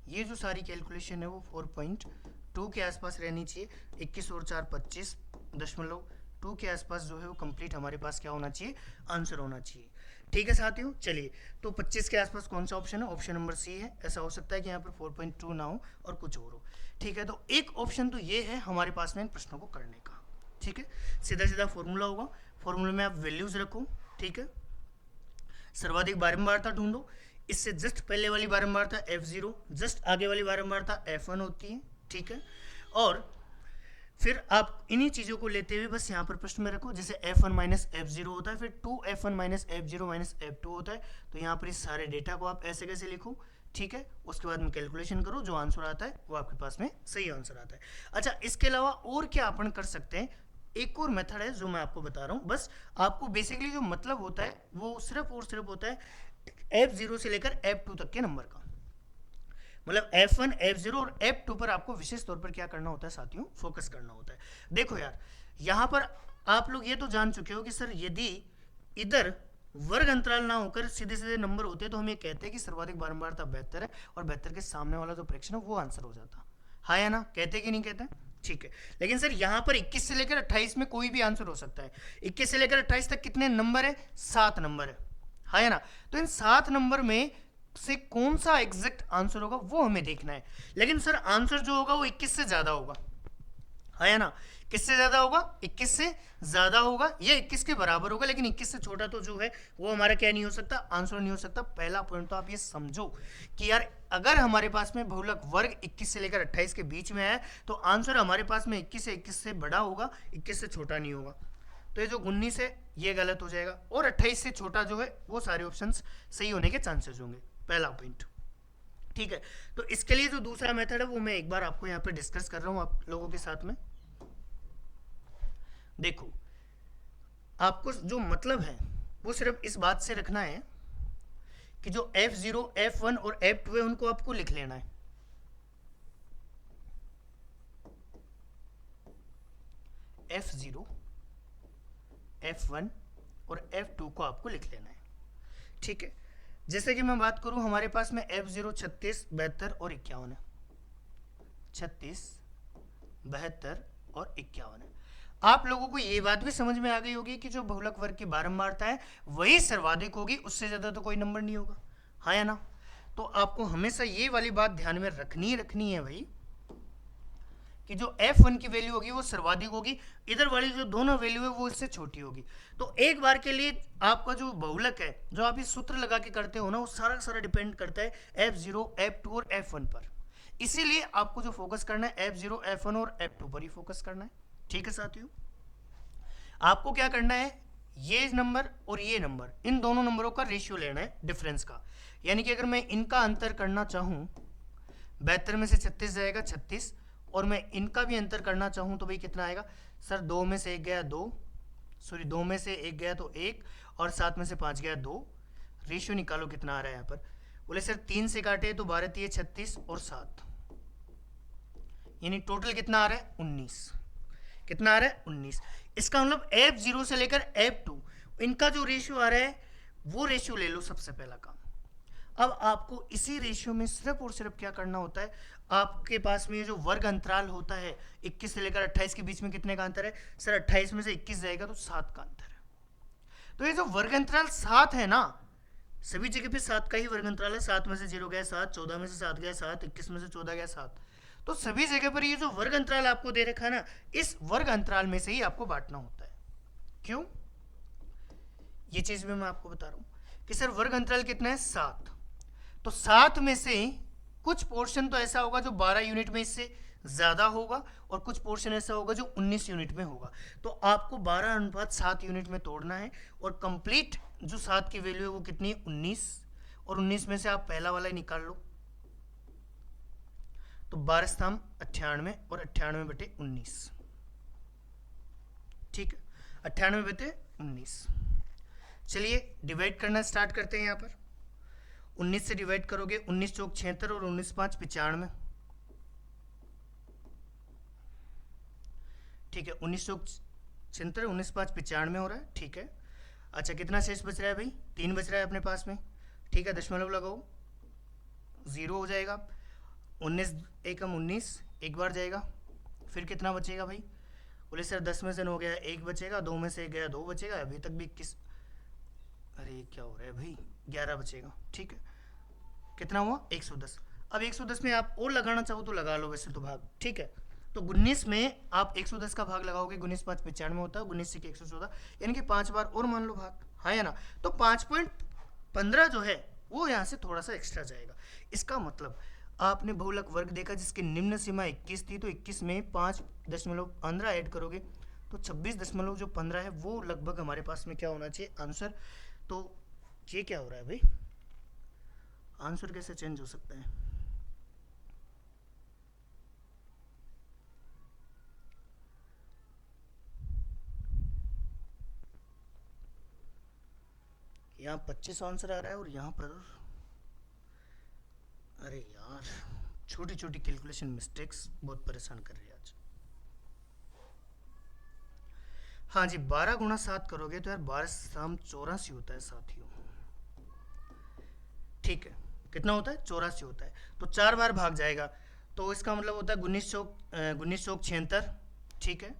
ये जो सारी कैलकुलेशन है वो 4.2 के आसपास रहनी चाहिए। 21 और 4 25.2 के आसपास जो है वो कंप्लीट हमारे पास क्या होना चाहिए, आंसर होना चाहिए, ठीक है साथियों। चलिए, तो 25 के आसपास कौन सा ऑप्शन है, ऑप्शन नंबर सी है। ऐसा हो सकता है कि यहाँ पर 4.2 ना हो और कुछ और हो, ठीक है। तो एक ऑप्शन तो ये है हमारे पास में इन प्रश्नों को करने का, ठीक है। सीधा सीधा फॉर्मूला होगा, फॉर्मूले में आप वैल्यूज रखो, ठीक है। सर्वाधिक बारंबारता ढूंढो, इससे जस्ट पहले वाली बारंबारता F0, जस्ट आगे वाली बारंबारता F1 होती है, ठीक है। और फिर आप इन्हीं चीज़ों को लेते हुए बस यहाँ पर प्रश्न में रखो, जैसे F1 माइनस F0 होता है, फिर 2F1 minus F0 minus F2 होता है। तो यहाँ पर इस सारे डेटा को आप ऐसे कैसे लिखो, ठीक है। उसके बाद में कैलकुलेशन करो, जो आंसर आता है वो आपके पास में सही आंसर आता है। अच्छा, इसके अलावा और क्या अपन कर सकते हैं, एक और मेथड है जो मैं आपको बता रहा हूँ। बस आपको बेसिकली जो मतलब होता है वो सिर्फ और सिर्फ होता है F0 से लेकर F2 तक के नंबर का, मतलब F1 F0 और F2 पर आपको विशेष तौर पर क्या करना होता है साथियों, फोकस करना होता है। देखो यार, यहाँ पर आप लोग ये तो जान चुके हो कि सर यदि इधर वर्ग अंतराल ना होकर सीधे सीधे नंबर होते तो हम ये कहते हैं कि सर्वाधिक बारंबारता 72 है, और 72 के सामने वाला जो फ्रैक्शन है वो आंसर हो जाता, हाँ या ना, कहते कि नहीं कहते, ठीक है। लेकिन सर यहाँ पर 21 से लेकर 28 में कोई भी आंसर हो सकता है। 21 से लेकर 28 तक कितने नंबर है, 7 नंबर है, हाँ या ना। तो इन 7 नंबर में से कौन सा एग्जैक्ट आंसर होगा वो हमें देखना है। लेकिन सर आंसर जो होगा वो 21 से ज्यादा होगा, हाँ या ना। किससे ज्यादा होगा, 21 से ज्यादा होगा, या 21 के बराबर होगा, लेकिन 21 से छोटा तो जो है वो हमारा क्या नहीं हो सकता, आंसर नहीं हो सकता। पहला पॉइंट तो आप ये समझो कि यार अगर हमारे पास में बहुलक वर्ग 21 से लेकर 28 के बीच में है तो आंसर हमारे पास में 21 से बड़ा होगा, 21 से छोटा नहीं होगा। तो ये जो 19 है ये गलत हो जाएगा, और 28 से छोटा जो है वो सारे ऑप्शंस सही होने के चांसेस होंगे, पहला पॉइंट, ठीक है। तो इसके लिए जो दूसरा मेथड है वो मैं एक बार आपको यहाँ पे डिस्कस कर रहा हूँ आप लोगों के साथ में। देखो, आपको जो मतलब है वो सिर्फ इस बात से रखना है कि जो F0, F1 और F2 है उनको आपको लिख लेना है। F0, F1 और F2 को आपको लिख लेना है, ठीक है। जैसे कि मैं बात करूं, हमारे पास में F0 36, 72 और 51 है, 36, 72 और 51 है। आप लोगों को ये बात भी समझ में आ गई होगी कि जो बहुलक वर्ग की बारंबारता है वही सर्वाधिक होगी, उससे ज्यादा तो कोई नंबर नहीं होगा, हाँ या ना। तो आपको हमेशा ये वाली बात ध्यान में रखनी है भाई कि जो F1 की वैल्यू होगी वो सर्वाधिक होगी, इधर वाली जो दोनों वैल्यू है वो इससे छोटी होगी। तो एक बार के लिए आपका जो बहुलक है, जो आप ये सूत्र लगा के करते हो ना, वो सारा सारा डिपेंड करता है F0, F2 और F1 पर। इसीलिए आपको जो फोकस करना है F0, F1 और F2 पर ही फोकस करना है, ठीक है साथियों। आपको क्या करना है, ये नंबर और ये नंबर, इन दोनों नंबरों का रेशियो लेना है डिफरेंस का। यानी कि अगर मैं इनका अंतर करना चाहूँ, 72 में से 36 जाएगा 36, और मैं इनका भी अंतर करना चाहूँ तो भाई कितना आएगा, सर 2 में से 1 गया 2, सॉरी 2 में से 1 गया तो 1 और 7 में से 5 गया 2। रेशियो निकालो कितना आ रहा है यहाँ पर। बोले सर 3 से काटे तो 12 3 36 और 7, यानी टोटल कितना आ रहा है 19। कितना आ रहा है 19। इसका मतलब F0 से लेकर F2 इनका जो रेशियो आ रहा है वो रेशियो ले लो सबसे पहला काम। अब आपको इसी रेशियो में सिर्फ और सिर्फ क्या करना होता है, आपके पास में ये जो वर्ग अंतराल होता है 21 से लेकर 28 के बीच में कितने का अंतर है सर, 28 में से 21 जाएगा तो 7 का अंतर है। तो ये जो वर्ग अंतराल 7 है ना, सभी जगह पे 7 का ही वर्ग अंतराल है। 7 में से 0 गया 7, 14 में से 7 गया 7, 21 में से 14 गया 7। तो सभी जगह पर ये जो वर्ग अंतराल आपको दे रखा है ना, इस वर्ग अंतराल में से ही आपको बांटना होता है। क्यों, ये चीज भी मैं आपको बता रहा हूं कि सर वर्ग अंतराल कितना है 7, तो 7 में से कुछ पोर्शन तो ऐसा होगा जो 12 यूनिट में इससे ज़्यादा होगा और कुछ पोर्शन ऐसा होगा जो 19 यूनिट में होगा। तो आपको 12:7 यूनिट में तोड़ना है और कंप्लीट जो 7 की वैल्यू है वो कितनी है 19, और 19 में से आप पहला वाला ही निकाल लो तो 12 स्तंभ 98 और 98/19। ठीक है, 98/19। चलिए डिवाइड करना स्टार्ट करते हैं। यहाँ पर 19 से डिवाइड करोगे 19 चौक 76 और 19 5 95। ठीक है, 19 चौक 76 19 5 95 हो रहा है। ठीक है, अच्छा कितना शेष बच रहा है भाई, 3 बच रहा है अपने पास में। ठीक है, दशमलव लगाओ 0 हो जाएगा। 19 एकम 19 एक बार जाएगा, फिर कितना बचेगा भाई, बोले सर 10 में से 9 गया 1 बचेगा, 2 में से 1 गया 2 बचेगा, अभी तक भी 21, अरे क्या हो रहा है भाई 11 बचेगा। ठीक है, कितना हुआ 110। अब 110 में आप और लगाना चाहो तो लगा लो वैसे तो भाग। ठीक है, तो 19 में आप 110 का भाग लगाओगे, 19 5 95 होता है, 19 से 114, यानी कि 5 बार और मान लो भाग, हाँ या ना। तो 5.15 जो है वो यहाँ से थोड़ा सा एक्स्ट्रा जाएगा। इसका मतलब आपने बहुलक वर्ग देखा जिसकी निम्न सीमा 21 थी, तो 21 में 5.15 ऐड करोगे तो 26.15 है वो लगभग हमारे पास में क्या होना चाहिए आंसर। तो ये क्या हो रहा है भाई, आंसर कैसे चेंज हो सकता है। यहाँ 25 आंसर आ रहा है और यहाँ पर, अरे यार छोटी छोटी कैलकुलेशन मिस्टेक्स बहुत परेशान कर रही है आज। हाँ जी, 12 गुणा 7 करोगे तो यार 12 शाम 84 होता है साथियों। ठीक है, कितना होता है 84 होता है, तो 4 बार भाग जाएगा, तो इसका मतलब होता है 19 चौक 76। ठीक है,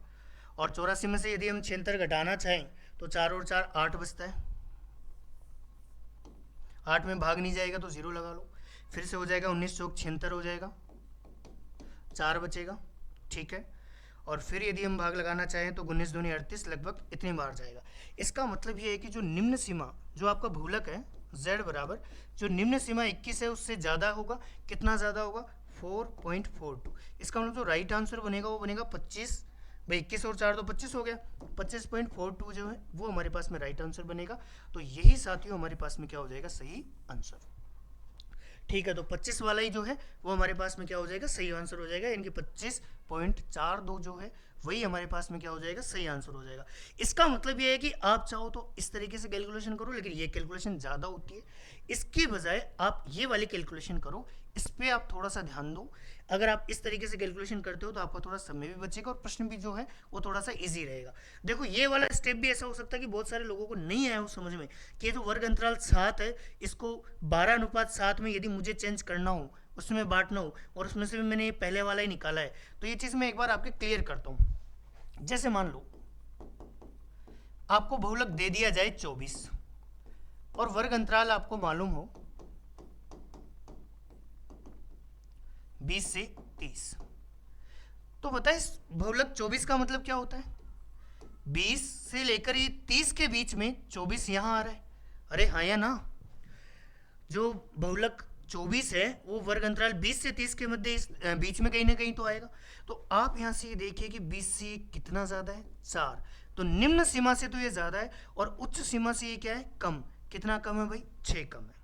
और 84 में से यदि हम 76 घटाना चाहें तो 4 और 4 8 बचता है, 8 में भाग नहीं जाएगा तो 0 लगा लो, फिर से हो जाएगा 19 चौक 76 हो जाएगा, 4 बचेगा। ठीक है, और फिर यदि हम भाग लगाना चाहें तो 19 दूनी 38 लगभग इतनी बार जाएगा। इसका मतलब ये है कि जो निम्न सीमा जो आपका भूलक है z बराबर जो निम्न सीमा 21 है उससे ज़्यादा होगा। कितना ज़्यादा होगा 4.42। इसका मतलब जो राइट आंसर बनेगा वो बनेगा 25 भाई, 21 और 4 तो 25 हो गया, 25.42 जो है वो हमारे पास में राइट आंसर बनेगा। तो यही साथियों हमारे पास में क्या हो जाएगा सही आंसर। ठीक है, तो 25 वाला ही जो है वो हमारे पास में क्या हो जाएगा सही आंसर हो जाएगा, यानी कि 25.42 जो है वही हमारे पास में क्या हो जाएगा सही आंसर हो जाएगा। इसका मतलब ये है कि आप चाहो तो इस तरीके से कैलकुलेशन करो, लेकिन ये कैलकुलेशन ज़्यादा होती है, इसके बजाय आप ये वाली कैलकुलेशन करो, इस पर आप थोड़ा सा ध्यान दो। अगर आप इस तरीके से कैलकुलेशन करते हो तो आपका थोड़ा समय भी बचेगा और प्रश्न भी जो है वो थोड़ा सा इजी रहेगा। देखो ये वाला स्टेप भी ऐसा हो सकता है कि बहुत सारे लोगों को नहीं आया हो समझ में कि ये जो वर्ग अंतराल 7 है इसको 12:7 में यदि मुझे चेंज करना हो, उसमें बांटना हो, और उसमें से भी मैंने ये पहले वाला ही निकाला है, तो ये चीज़ मैं एक बार आपके क्लियर करता हूँ। जैसे मान लो आपको बहुलक दे दिया जाए 24 और वर्ग अंतराल आपको मालूम हो 20 से 30, तो बताए बहुलक 24 का मतलब क्या होता है, 20 से लेकर ये 30 के बीच में 24 यहाँ आ रहा है। अरे हाँ या ना, जो बहुलक 24 है वो वर्ग अंतराल 20 से 30 के मध्य बीच में कहीं ना कहीं तो आएगा। तो आप यहाँ से ये देखिए कि 20 से कितना ज़्यादा है 4, तो निम्न सीमा से तो ये ज़्यादा है और उच्च सीमा से ये क्या है कम। कितना कम है भाई 6 कम है,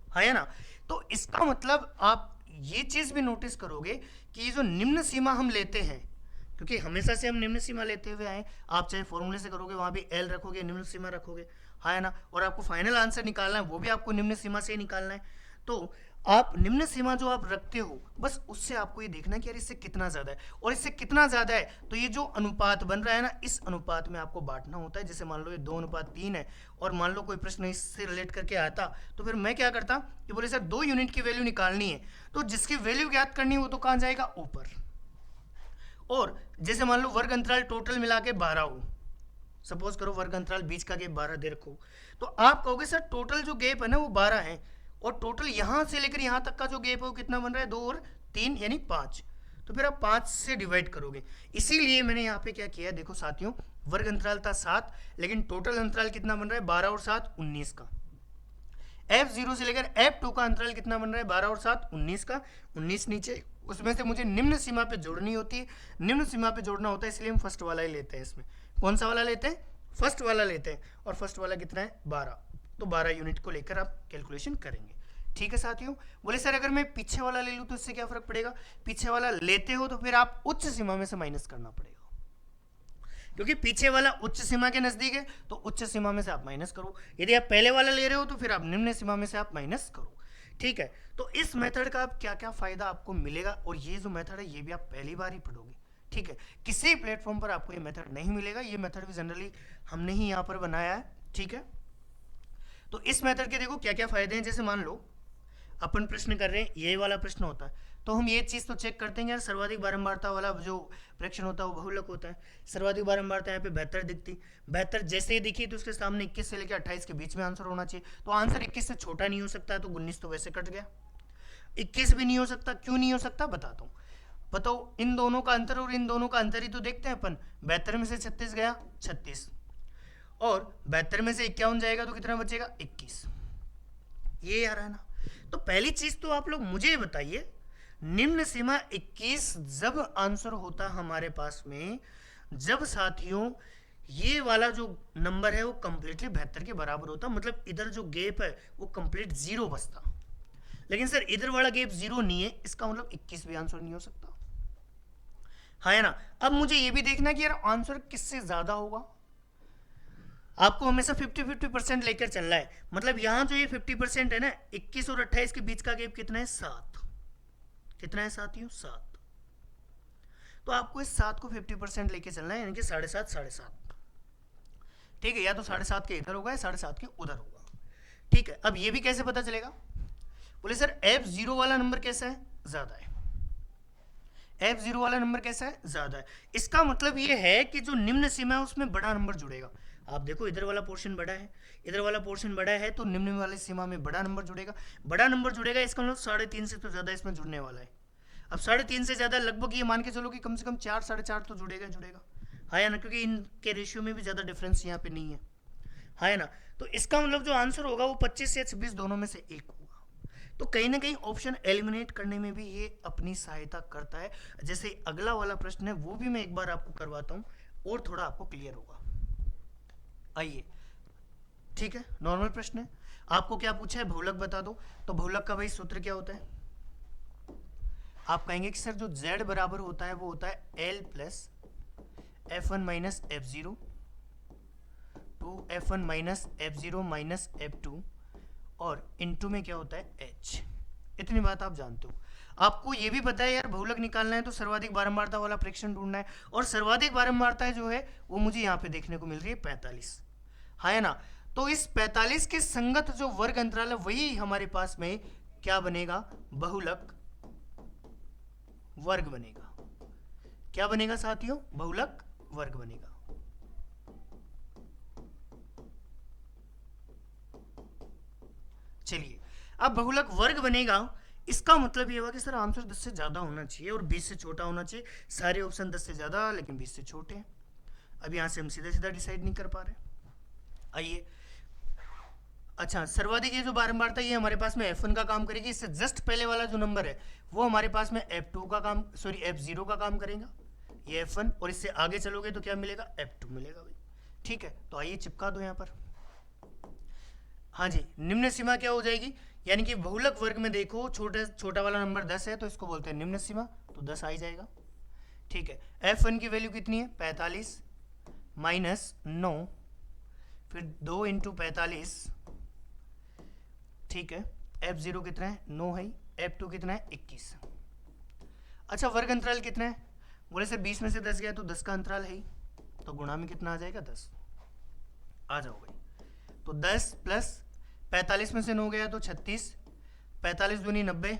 हाँ या ना। तो इसका मतलब आप ये चीज़ भी नोटिस करोगे कि ये जो निम्न सीमा हम लेते हैं क्योंकि हमेशा से हम निम्न सीमा लेते हुए आए। आप चाहे फॉर्मूले से करोगे वहाँ भी एल रखोगे, निम्न सीमा रखोगे, है ना। और आपको फाइनल आंसर निकालना है वो भी आपको निम्न सीमा से ही निकालना है। तो आप निम्न सीमा जो आप रखते हो बस उससे आपको ये देखना है कि यार इससे कितना ज़्यादा है, और इससे कितना ज़्यादा है तो ये जो अनुपात बन रहा है ना, इस अनुपात में आपको बांटना होता है। जैसे मान लो ये 2:3 है, और मान लो कोई प्रश्न इससे रिलेट करके आता, तो फिर मैं क्या करता कि बोले सर 2 यूनिट की वैल्यू निकालनी है, तो जिसकी वैल्यू ज्ञात करनी है वो तो कहाँ जाएगा, ऊपर। और जैसे मान लो वर्ग अंतराल टोटल मिला के 12 हो, सपोज करो वर्ग अंतराल बीच का गैप 12 दे रखो, तो आप कहोगे सर टोटल जो गैप है ना वो 12 है, और टोटल यहाँ से लेकर यहाँ तक का जो गैप है वो कितना बन रहा है, 2 और 3 यानी 5। तो फिर आप 5 से डिवाइड करोगे। इसीलिए मैंने यहाँ पे क्या किया, देखो साथियों, वर्ग अंतराल था 7, लेकिन टोटल अंतराल कितना बन रहा है, 12 और 7 19 का। F0 से लेकर F2 का अंतराल कितना बन रहा है, 12 और 7 19 का। 19 नीचे, उसमें से मुझे निम्न सीमा पे जोड़नी होती है, निम्न सीमा पे जोड़ना होता है, इसलिए हम फर्स्ट वाला ही लेते हैं। इसमें कौन सा वाला लेते हैं, फर्स्ट वाला लेते हैं, और फर्स्ट वाला कितना है, 12। तो 12 यूनिट को लेकर आप कैलकुलेशन करेंगे। ठीक है साथियों। बोले सर अगर मैं पीछे वाला ले लूँ तो इससे क्या फर्क पड़ेगा, पीछे वाला लेते हो तो फिर आप उच्च सीमा में से माइनस करना पड़ेगा, क्योंकि पीछे वाला उच्च सीमा के नजदीक है, तो उच्च सीमा में से आप माइनस करो। यदि आप पहले वाला ले रहे हो तो फिर आप निम्न सीमा में से आप माइनस करो। ठीक है, तो इस मेथड का आप क्या क्या फायदा आपको मिलेगा, और ये जो मेथड है ये भी आप पहली बार ही पढ़ोगे। ठीक है, किसी प्लेटफॉर्म पर आपको ये मेथड नहीं मिलेगा, ये मेथड भी जनरली हमने ही यहाँ पर बनाया है। ठीक है, तो इस मेथड के देखो क्या क्या फायदे हैं। जैसे मान लो अपन प्रश्न कर रहे हैं, ये वाला प्रश्न होता है, तो हम ये चीज़ तो चेक करते हैं यार, सर्वाधिक बारंबारता वाला जो प्रेक्षण होता है वो बहुलक होता है। सर्वाधिक बारंबारता यहाँ पे 72 दिखती, 72 जैसे ही दिखी तो उसके सामने 21 से लेकर 28 के बीच में आंसर होना चाहिए। तो आंसर 21 से छोटा नहीं हो सकता है, तो 19 तो वैसे कट गया। 21 भी नहीं हो सकता, क्यों नहीं हो सकता बताता हूँ। बताओ, इन दोनों का अंतर और इन दोनों का अंतर ही तो देखते हैं अपन। 72 में से 36 गया 36, और 72 में से 51 जाएगा तो कितना बचेगा 21। ये आ रहा है ना। तो पहली चीज तो आप लोग मुझे बताइए, निम्न सीमा 21 जब आंसर होता हमारे पास में, जब साथियों ये वाला जो नंबर है वो कंप्लीटली 72 के बराबर होता, मतलब इधर जो गैप है वो कंप्लीट 0 बचता। लेकिन सर इधर वाला गैप 0 नहीं है, इसका मतलब 21 भी आंसर नहीं हो सकता, है ना। अब मुझे ये भी देखना कि यार आंसर किससे ज्यादा होगा। आपको हमेशा 50-50% लेकर चलना है। मतलब यहाँ जो ये 50% है ना, 21 और 28 के बीच का गैप कितना है, 7। कितना है साथियों, 7। तो आपको इस 7 को 50% लेके चलना है, यानी कि 7.5 7.5। ठीक है, या तो 7.5 के इधर होगा या 7.5 के उधर होगा। ठीक है, अब ये भी कैसे पता चलेगा, बोले सर F0 वाला नंबर कैसा है, ज्यादा है। F0 वाला नंबर कैसा है, ज्यादा है। इसका मतलब ये है कि जो निम्न सीमा है उसमें बड़ा नंबर जुड़ेगा। आप देखो इधर वाला पोर्शन बड़ा है, इधर वाला पोर्शन बड़ा है, तो निम्न वाली सीमा में बड़ा नंबर जुड़ेगा। बड़ा नंबर जुड़ेगा, इसका मतलब 3.5 से तो ज्यादा इसमें जुड़ने वाला है। अब 3.5 से ज्यादा लगभग ये मान के चलो कि कम से कम 4 4.5 तो जुड़ेगा जुड़ेगा, है ना, क्योंकि इनके रेशियो में भी ज्यादा डिफरेंस यहाँ पे नहीं है ना। तो इसका मतलब जो आंसर होगा वो 25 या 26 दोनों में से एक होगा। तो कहीं ना कहीं ऑप्शन एलिमिनेट करने में भी ये अपनी सहायता करता है। जैसे अगला वाला प्रश्न है वो भी मैं एक बार आपको करवाता हूँ, और थोड़ा आपको क्लियर होगा। आइए, ठीक है, नॉर्मल प्रश्न है। आपको क्या पूछा है, बहुलक बता दो। तो बहुलक का भाई सूत्र क्या होता है, आप कहेंगे कि सर जो z बराबर होता है वो होता है l plus f1 minus f0 two f1 minus f0 minus f2, और इनटू में क्या होता है h। इतनी बात आप जानते हो। आपको ये भी पता है यार बहुलक निकालना है तो सर्वाधिक बारंबारता वाला प्रेक्षण ढूंढना है, और सर्वाधिक बारंबारता जो है वो मुझे यहाँ पे देखने को मिल रही है 45, है ना। तो इस 45 के संगत जो वर्ग अंतराल है वही हमारे पास में क्या बनेगा, बहुलक वर्ग बनेगा। क्या बनेगा साथियों, बहुलक वर्ग बनेगा। चलिए, अब बहुलक वर्ग बनेगा, इसका मतलब ये हुआ कि सर आंसर 10 से ज़्यादा होना चाहिए और 20 से छोटा होना चाहिए। सारे ऑप्शन 10 से ज़्यादा लेकिन 20 से छोटे हैं। अब यहाँ से हम सीधा सीधा डिसाइड नहीं कर पा रहे। आइए, अच्छा, सर्वाधिक ये जो बारंबारता ये हमारे पास में F1 का काम करेगी। इससे जस्ट पहले वाला जो नंबर है वो हमारे पास में F2 का काम, सॉरी F0 का काम करेगा, ये F1, और इससे आगे चलोगे तो क्या मिलेगा, F2 मिलेगा भाई। ठीक है, तो आइए चिपका दो यहाँ पर। हाँ जी, निम्न सीमा क्या हो जाएगी, यानी कि बहुलक वर्ग में देखो छोटा वाला नंबर 10 है तो इसको बोलते हैं निम्न सीमा, तो 10 आ ही जाएगा। ठीक है, F1 की वैल्यू कितनी है 45 माइनस 9, फिर 2 इंटू 45, ठीक है। F0 कितना है 9 है, F2 कितना है 21। अच्छा वर्ग अंतराल कितना है, बोले सर 20 में से 10 गया तो 10 का अंतराल है ही, तो गुणा में कितना आ जाएगा 10, आ जाओ भाई। तो 10 प्लस 45 में से 9 गया तो 36, 45 दूनी 90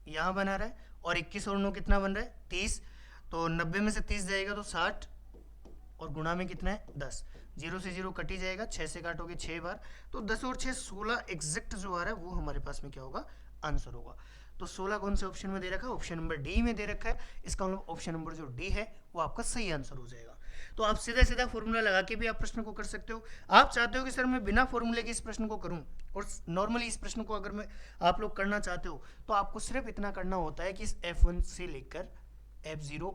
यहाँ बना रहा है, और 21 और 9 कितना बन रहा है 30, तो 90 में से 30 जाएगा तो 60, और गुणा में कितना है 10, 0 से 0 कट ही जाएगा, 6 से काटोगे 6 बार, तो 10 और 6 16 एग्जैक्ट जो आ रहा है वो हमारे पास में क्या होगा आंसर होगा। तो 16 कौन से ऑप्शन में दे रखा है, ऑप्शन नंबर डी में दे रखा है, इसका मतलब ऑप्शन नंबर जो डी है वो आपका सही आंसर हो जाएगा। तो आप सीधा सीधा फॉर्मूला लगा के भी आप प्रश्न को कर सकते हो। आप चाहते हो कि सर मैं बिना फॉर्मूले के इस प्रश्न को करूं, और नॉर्मली इस प्रश्न को अगर मैं आप लोग करना चाहते हो तो आपको सिर्फ इतना करना होता है कि इस F1 से लेकर F0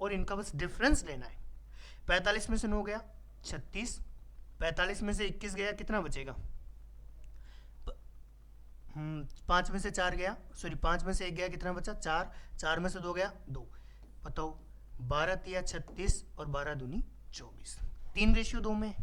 और इनका बस डिफरेंस लेना है। 45 में से 9 गया 36, 45 में से 21 गया कितना बचेगा, 5 में से 4 गया, सॉरी 5 में से 1 गया कितना बचा 4, 4 में से 2 गया 2, बताओ 12 तिया 36 और 12 दूनी 24, 3:2 में,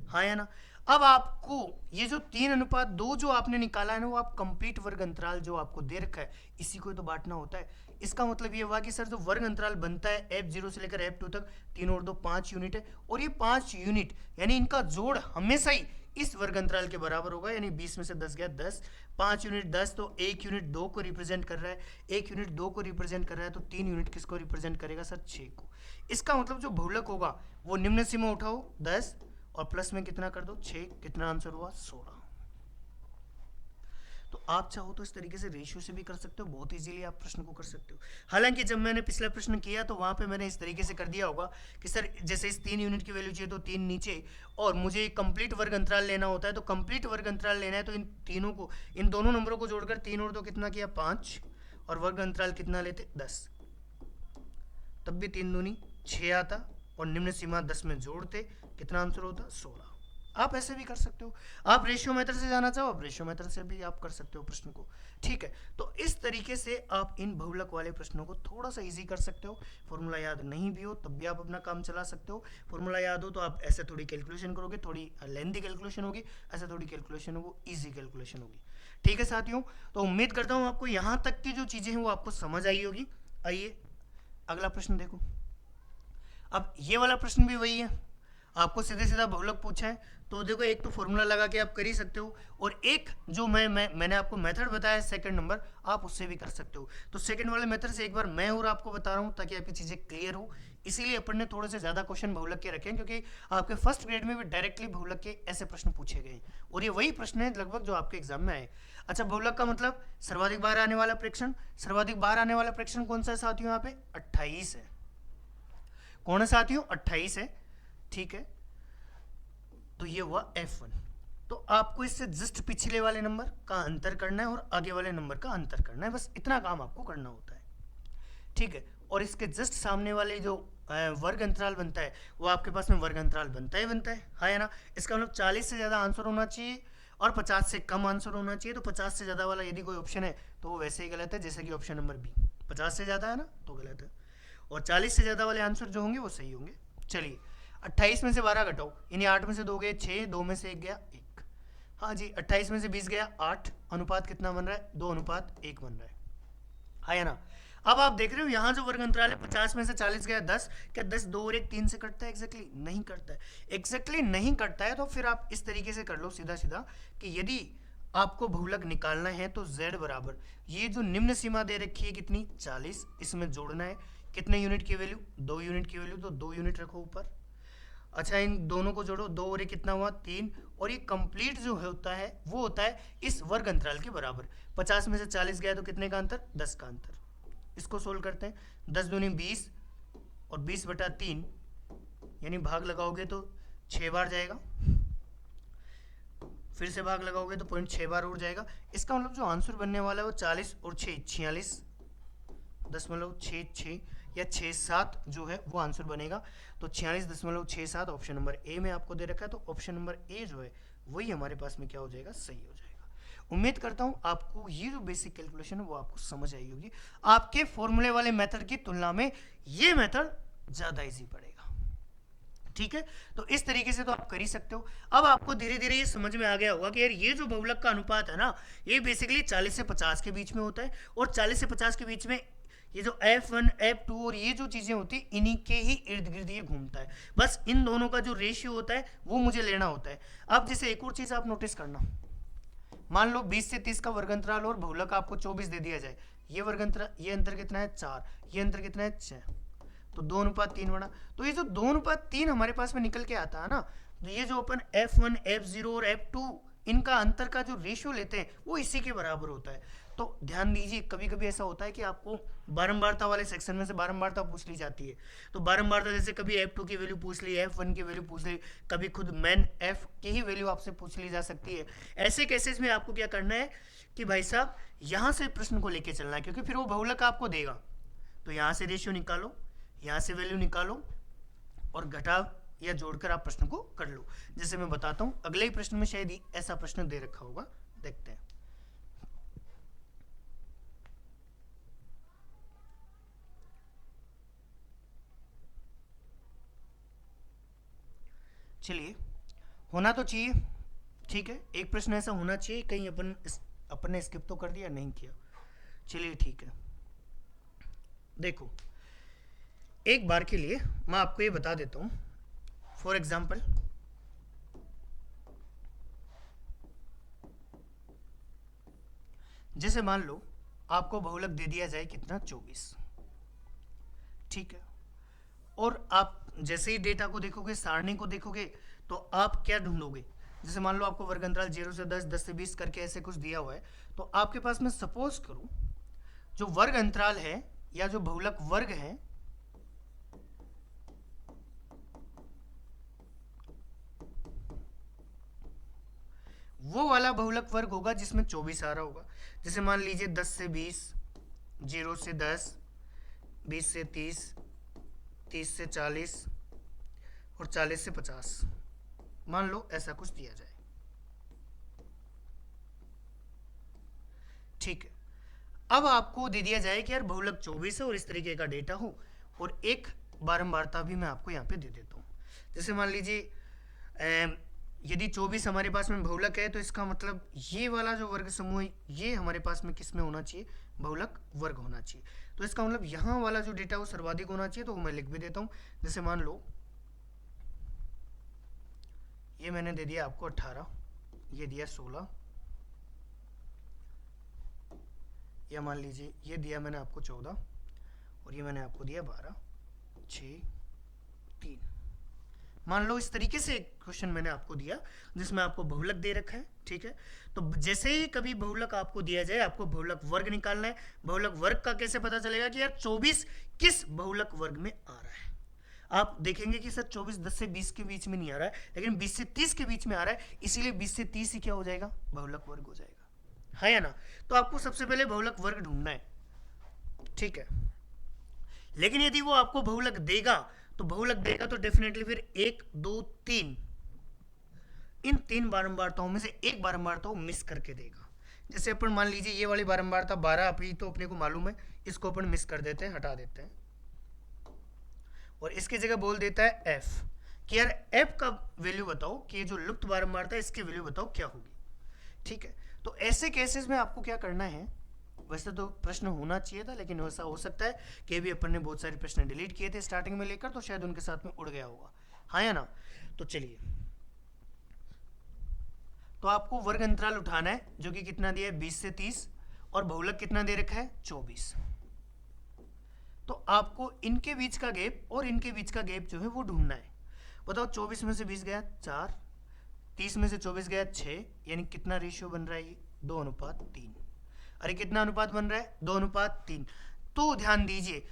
हाँ या ना। अब आपको ये जो 3:2 जो आपने निकाला है ना, वो आप कंप्लीट वर्ग अंतराल जो आपको दे रखा है इसी को तो बांटना होता है। इसका मतलब ये हुआ कि सर जो वर्ग अंतराल बनता है F0 से लेकर F2 तक 3 और 2 5 यूनिट है, और ये 5 यूनिट यानी इनका जोड़ हमेशा ही इस वर्ग अंतराल के बराबर होगा, यानी 20 में से 10 गया 10, 5 यूनिट 10, तो 1 यूनिट 2 को रिप्रेजेंट कर रहा है, 1 यूनिट 2 को रिप्रेजेंट कर रहा है, तो 3 यूनिट किसको रिप्रेजेंट करेगा सर 6 को। इसका मतलब जो बहुलक होगा वो निम्न सीमा उठाओ 10 और प्लस में कितना कर दो 6, कितना आंसर हुआ 16। तो आप चाहो तो इस तरीके से रेशियो से भी कर सकते हो, बहुत इजीली आप प्रश्न को कर सकते हो। हालांकि जब मैंने पिछला प्रश्न किया तो वहां पे मैंने इस तरीके से कर दिया होगा कि सर जैसे इस 3 यूनिट की वैल्यू चाहिए तो 3 नीचे, और मुझे कंप्लीट वर्ग अंतराल लेना होता है, तो कंप्लीट वर्ग अंतराल लेना है तो इन तीनों को, इन दोनों नंबरों को जोड़कर 3 और 2 कितना किया 5, और वर्ग अंतराल कितना लेते 10, तब भी 3 दूनी 6 आता, और निम्न सीमा 10 में जोड़ते कितना आंसर होता 16। आप ऐसे भी कर सकते हो, आप रेशियो मेथड से जाना चाहो आप रेशियो मेथड से भी आप कर सकते हो प्रश्न को, ठीक है। तो इस तरीके से आप इन बहुलक वाले प्रश्नों को थोड़ा सा इजी कर सकते हो। फॉर्मूला याद नहीं भी हो तब भी आप अपना काम चला सकते हो, फॉर्मूला याद हो तो आप ऐसे थोड़ी कैलकुलेशन करोगे, थोड़ी लेंथी कैलकुलेशन होगी, ऐसे थोड़ी कैलकुलेशन होगी, ईजी कैलकुलेशन होगी, ठीक है साथियों। तो उम्मीद करता हूँ आपको यहाँ तक की जो चीज़ें हैं वो आपको समझ आई होगी। आइए अगला प्रश्न देखो। अब ये वाला प्रश्न भी वही है, आपको सीधे सीधा बहुलक पूछा है, तो देखो एक तो फॉर्मूला लगा के आप कर ही सकते हो, और एक जो मैंने आपको मेथड बताया सेकंड नंबर, आप उससे भी कर सकते हो। तो सेकंड वाले मेथड से एक बार मैं और आपको बता रहा हूँ ताकि आपकी चीज़ें क्लियर हो, इसीलिए अपन ने थोड़े से ज़्यादा क्वेश्चन बहुलक के रखे हैं, क्योंकि आपके फर्स्ट ग्रेड में भी डायरेक्टली बहुलक के ऐसे प्रश्न पूछे गए, और ये वही प्रश्न है लगभग जो आपके एग्जाम में आए। अच्छा बहुलक का मतलब सर्वाधिक बार आने वाला प्रेक्षण, सर्वाधिक बार आने वाला प्रेक्षण कौन सा है साथियों, यहाँ पे 28 है। कौन है साथियों 28 है, ठीक है। तो ये हुआ F1। तो आपको इससे जस्ट पिछले वाले नंबर का अंतर करना है और आगे वाले नंबर का अंतर करना है, बस इतना काम आपको करना होता है, ठीक है। और इसके जस्ट सामने वाले जो वर्ग अंतराल बनता है वो आपके पास में वर्ग अंतराल बनता है, हाँ या ना। इसका मतलब 40 से ज़्यादा आंसर होना चाहिए और 50 से कम आंसर होना चाहिए। तो 50 से ज़्यादा वाला यदि कोई ऑप्शन है तो वो वैसे ही गलत है, जैसे कि ऑप्शन नंबर बी 50 से ज़्यादा है ना तो गलत है, और 40 से ज़्यादा वाले आंसर जो होंगे वो सही होंगे। चलिए 28 में से 12 घटाओ, यानी 8 में से 2 गए 6, 2 में से 1 गया 1, हाँ जी 28 में से 20 गया 8, अनुपात कितना बन रहा है 2:1 बन रहा है, हाँ या ना। अब आप देख रहे हो यहाँ जो वर्ग अंतराल है 50 में से 40 गया 10, क्या 10 2 और 1 3 से कटता है, एग्जैक्टली नहीं कटता है, एग्जैक्टली नहीं कटता है। तो फिर आप इस तरीके से कर लो सीधा सीधा कि यदि आपको बहुलक निकालना है तो z बराबर ये जो निम्न सीमा दे रखी है कितनी 40, इसमें जोड़ना है कितने यूनिट की वैल्यू 2 यूनिट की वैल्यू, तो 2 यूनिट रखो ऊपर। अच्छा इन दोनों को जोड़ो, 2 और 1 कितना हुआ 3, और ये कंप्लीट जो होता है वो होता है इस वर्ग अंतराल के बराबर। 50 में से 40 गया तो कितने का अंतर 10 का अंतर। इसको सोल्व करते हैं, 10 दूनी 20 और 20/3 यानी भाग लगाओगे तो 6 बार जाएगा, फिर से भाग लगाओगे तो 0.6 बार और जाएगा। इसका मतलब जो आंसर बनने वाला है वो 40 और 6 46.66 या 67 जो है वो आंसर बनेगा। तो 46.67 ऑप्शन नंबर ए में आपको दे रखा है, तो ऑप्शन नंबर ए जो है वही हमारे पास में क्या हो जाएगा सही हो जाएगा। उम्मीद करता हूँ आपको ये जो बेसिक कैलकुलेशन है वो आपको समझ आई होगी। आपके फॉर्मूले वाले मेथड की तुलना में ये मेथड ज़्यादा इजी पड़ेगा। ठीक है, तो इस तरीके से तो आप कर ही सकते हो। अब आपको धीरे धीरे ये समझ में आ गया होगा कि यार ये जो बहुलक का अनुपात है ना, ये बेसिकली 40 से 50 के बीच में होता है, और 40 से 50 के बीच में ये जो F1 F2 और ये जो चीज़ें होती है इन्हीं के ही इर्द गिर्द ये घूमता है। बस इन दोनों का जो रेशियो होता है वो मुझे लेना होता है। अब जैसे एक और चीज़ आप नोटिस करना, मान लो 20 से 30 का वर्गंतराल और बहुलक आपको 24 दे दिया जाए, ये वर्गंतराल, ये अंतर कितना है 4, ये अंतर कितना है 6, तो 2:3 बना। तो ये जो 2:3 हमारे पास में निकल के आता है ना, तो ये जो अपन F1 F0 और F2 इनका अंतर का जो रेशियो लेते हैं वो इसी के बराबर होता है। तो ध्यान दीजिए, कभी कभी ऐसा होता है कि आपको बारंबारता वाले सेक्शन में से बारंबारता पूछ ली जाती है। तो बारंबारता जैसे कभी F2 की वैल्यू पूछ ली, F1 की वैल्यू पूछ ली, कभी खुद मेन F की ही वैल्यू आपसे पूछ ली जा सकती है। ऐसे केसेस में आपको क्या करना है कि भाई साहब यहाँ से प्रश्न को लेके चलना है, क्योंकि फिर वो बहुलक आपको देगा। तो यहाँ से रेशियो निकालो, यहाँ से वैल्यू निकालो और घटाव या जोड़कर आप प्रश्न को कर लो। जैसे मैं बताता हूँ, अगले ही प्रश्न में शायद ऐसा प्रश्न दे रखा होगा, देखते हैं। चलिए, होना तो चाहिए, ठीक है, एक प्रश्न ऐसा होना चाहिए, कहीं अपन ने स्किप तो कर दिया नहीं किया। चलिए ठीक है, देखो एक बार के लिए मैं आपको ये बता देता हूँ। फॉर एग्जाम्पल जैसे मान लो आपको बहुलक दे दिया जाए कितना 24, ठीक है, और आप जैसे ही डेटा को देखोगे, सारणी को देखोगे, तो आप क्या ढूंढोगे। जैसे मान लो आपको वर्ग अंतराल 0 से 10, 10 से 20 करके ऐसे कुछ दिया हुआ है, तो आपके पास में सपोज करूं जो वर्ग अंतराल है या जो बहुलक वर्ग है वो वाला बहुलक वर्ग होगा जिसमें 24 आ रहा होगा। जैसे मान लीजिए 10 से 20, 0 से 10, 20 से 30, 30 से 40 और 40 से 50, मान लो ऐसा कुछ दिया जाए, ठीक है। अब आपको दे दिया जाए कि यार बहुलक 24 है और इस तरीके का डेटा हो, और एक बारंबारता भी मैं आपको यहाँ पे दे देता हूँ। जैसे मान लीजिए यदि 24 हमारे पास में बहुलक है, तो इसका मतलब ये वाला जो वर्ग समूह है ये हमारे पास में किस में होना चाहिए, बहुलक वर्ग होना चाहिए। तो इसका मतलब यहाँ वाला जो डेटा वो सर्वाधिक होना चाहिए, तो वो मैं लिख भी देता हूँ। जैसे मान लो ये मैंने दे दिया आपको 18, ये दिया 16, या मान लीजिए ये दिया मैंने आपको 14, और ये मैंने आपको दिया 12, 6, 3। मान लो इस तरीके से एक क्वेश्चन मैंने आपको दिया जिसमें आपको बहुलक दे रखा है, ठीक है। तो जैसे ही कभी बहुलक आपको दिया जाए, आपको बहुलक वर्ग निकालना है। बहुलक वर्ग का कैसे पता चलेगा कि यार 24 किस बहुलक वर्ग में आ रहा है। आप देखेंगे कि सर 24 10 से 20 के बीच में नहीं आ रहा है, लेकिन 20 से 30 के बीच में आ रहा है, इसीलिए 20 से 30 ही क्या हो जाएगा, बहुलक वर्ग हो जाएगा, है या ना। तो आपको सबसे पहले बहुलक वर्ग ढूंढना है, ठीक है। लेकिन यदि वो आपको बहुलक देगा, तो बहुलक देगा तो डेफिनेटली फिर 1 2 3 इन 3 बारंबारताओं में से एक बारंबारता वो मिस करके देगा। जैसे अपन मान लीजिए ये वाली बारंबारता 12 अभी तो अपने को मालूम है, इसको अपन मिस कर देते हैं, हटा देते हैं, और इसकी जगह बोल देता है f कि यार f का वैल्यू बताओ, कि ये जो लुप्त बारंबारता है इसकी वैल्यू बताओ क्या होगी, ठीक है। तो ऐसे केसेस में आपको क्या करना है, वैसे तो प्रश्न होना चाहिए था, लेकिन वैसा हो सकता है कि भी अपन ने बहुत सारे प्रश्न डिलीट किए थे स्टार्टिंग में लेकर, तो शायद उनके साथ में उड़ गया होगा, हाँ या ना। तो चलिए, तो आपको वर्ग अंतराल उठाना है जो कि कितना दिया है 20 से 30, और बहुलक कितना दे रखा है 24। तो आपको इनके बीच का गैप और इनके बीच का गैप जो है वो ढूंढना है। बताओ 24 में से 20 गया 4, 30 में से 24 गया 6, यानी कितना रेशियो बन रहा है ये 2:3। अरे कितना अनुपात बन रहा है 2:3। तो ध्यान दीजिए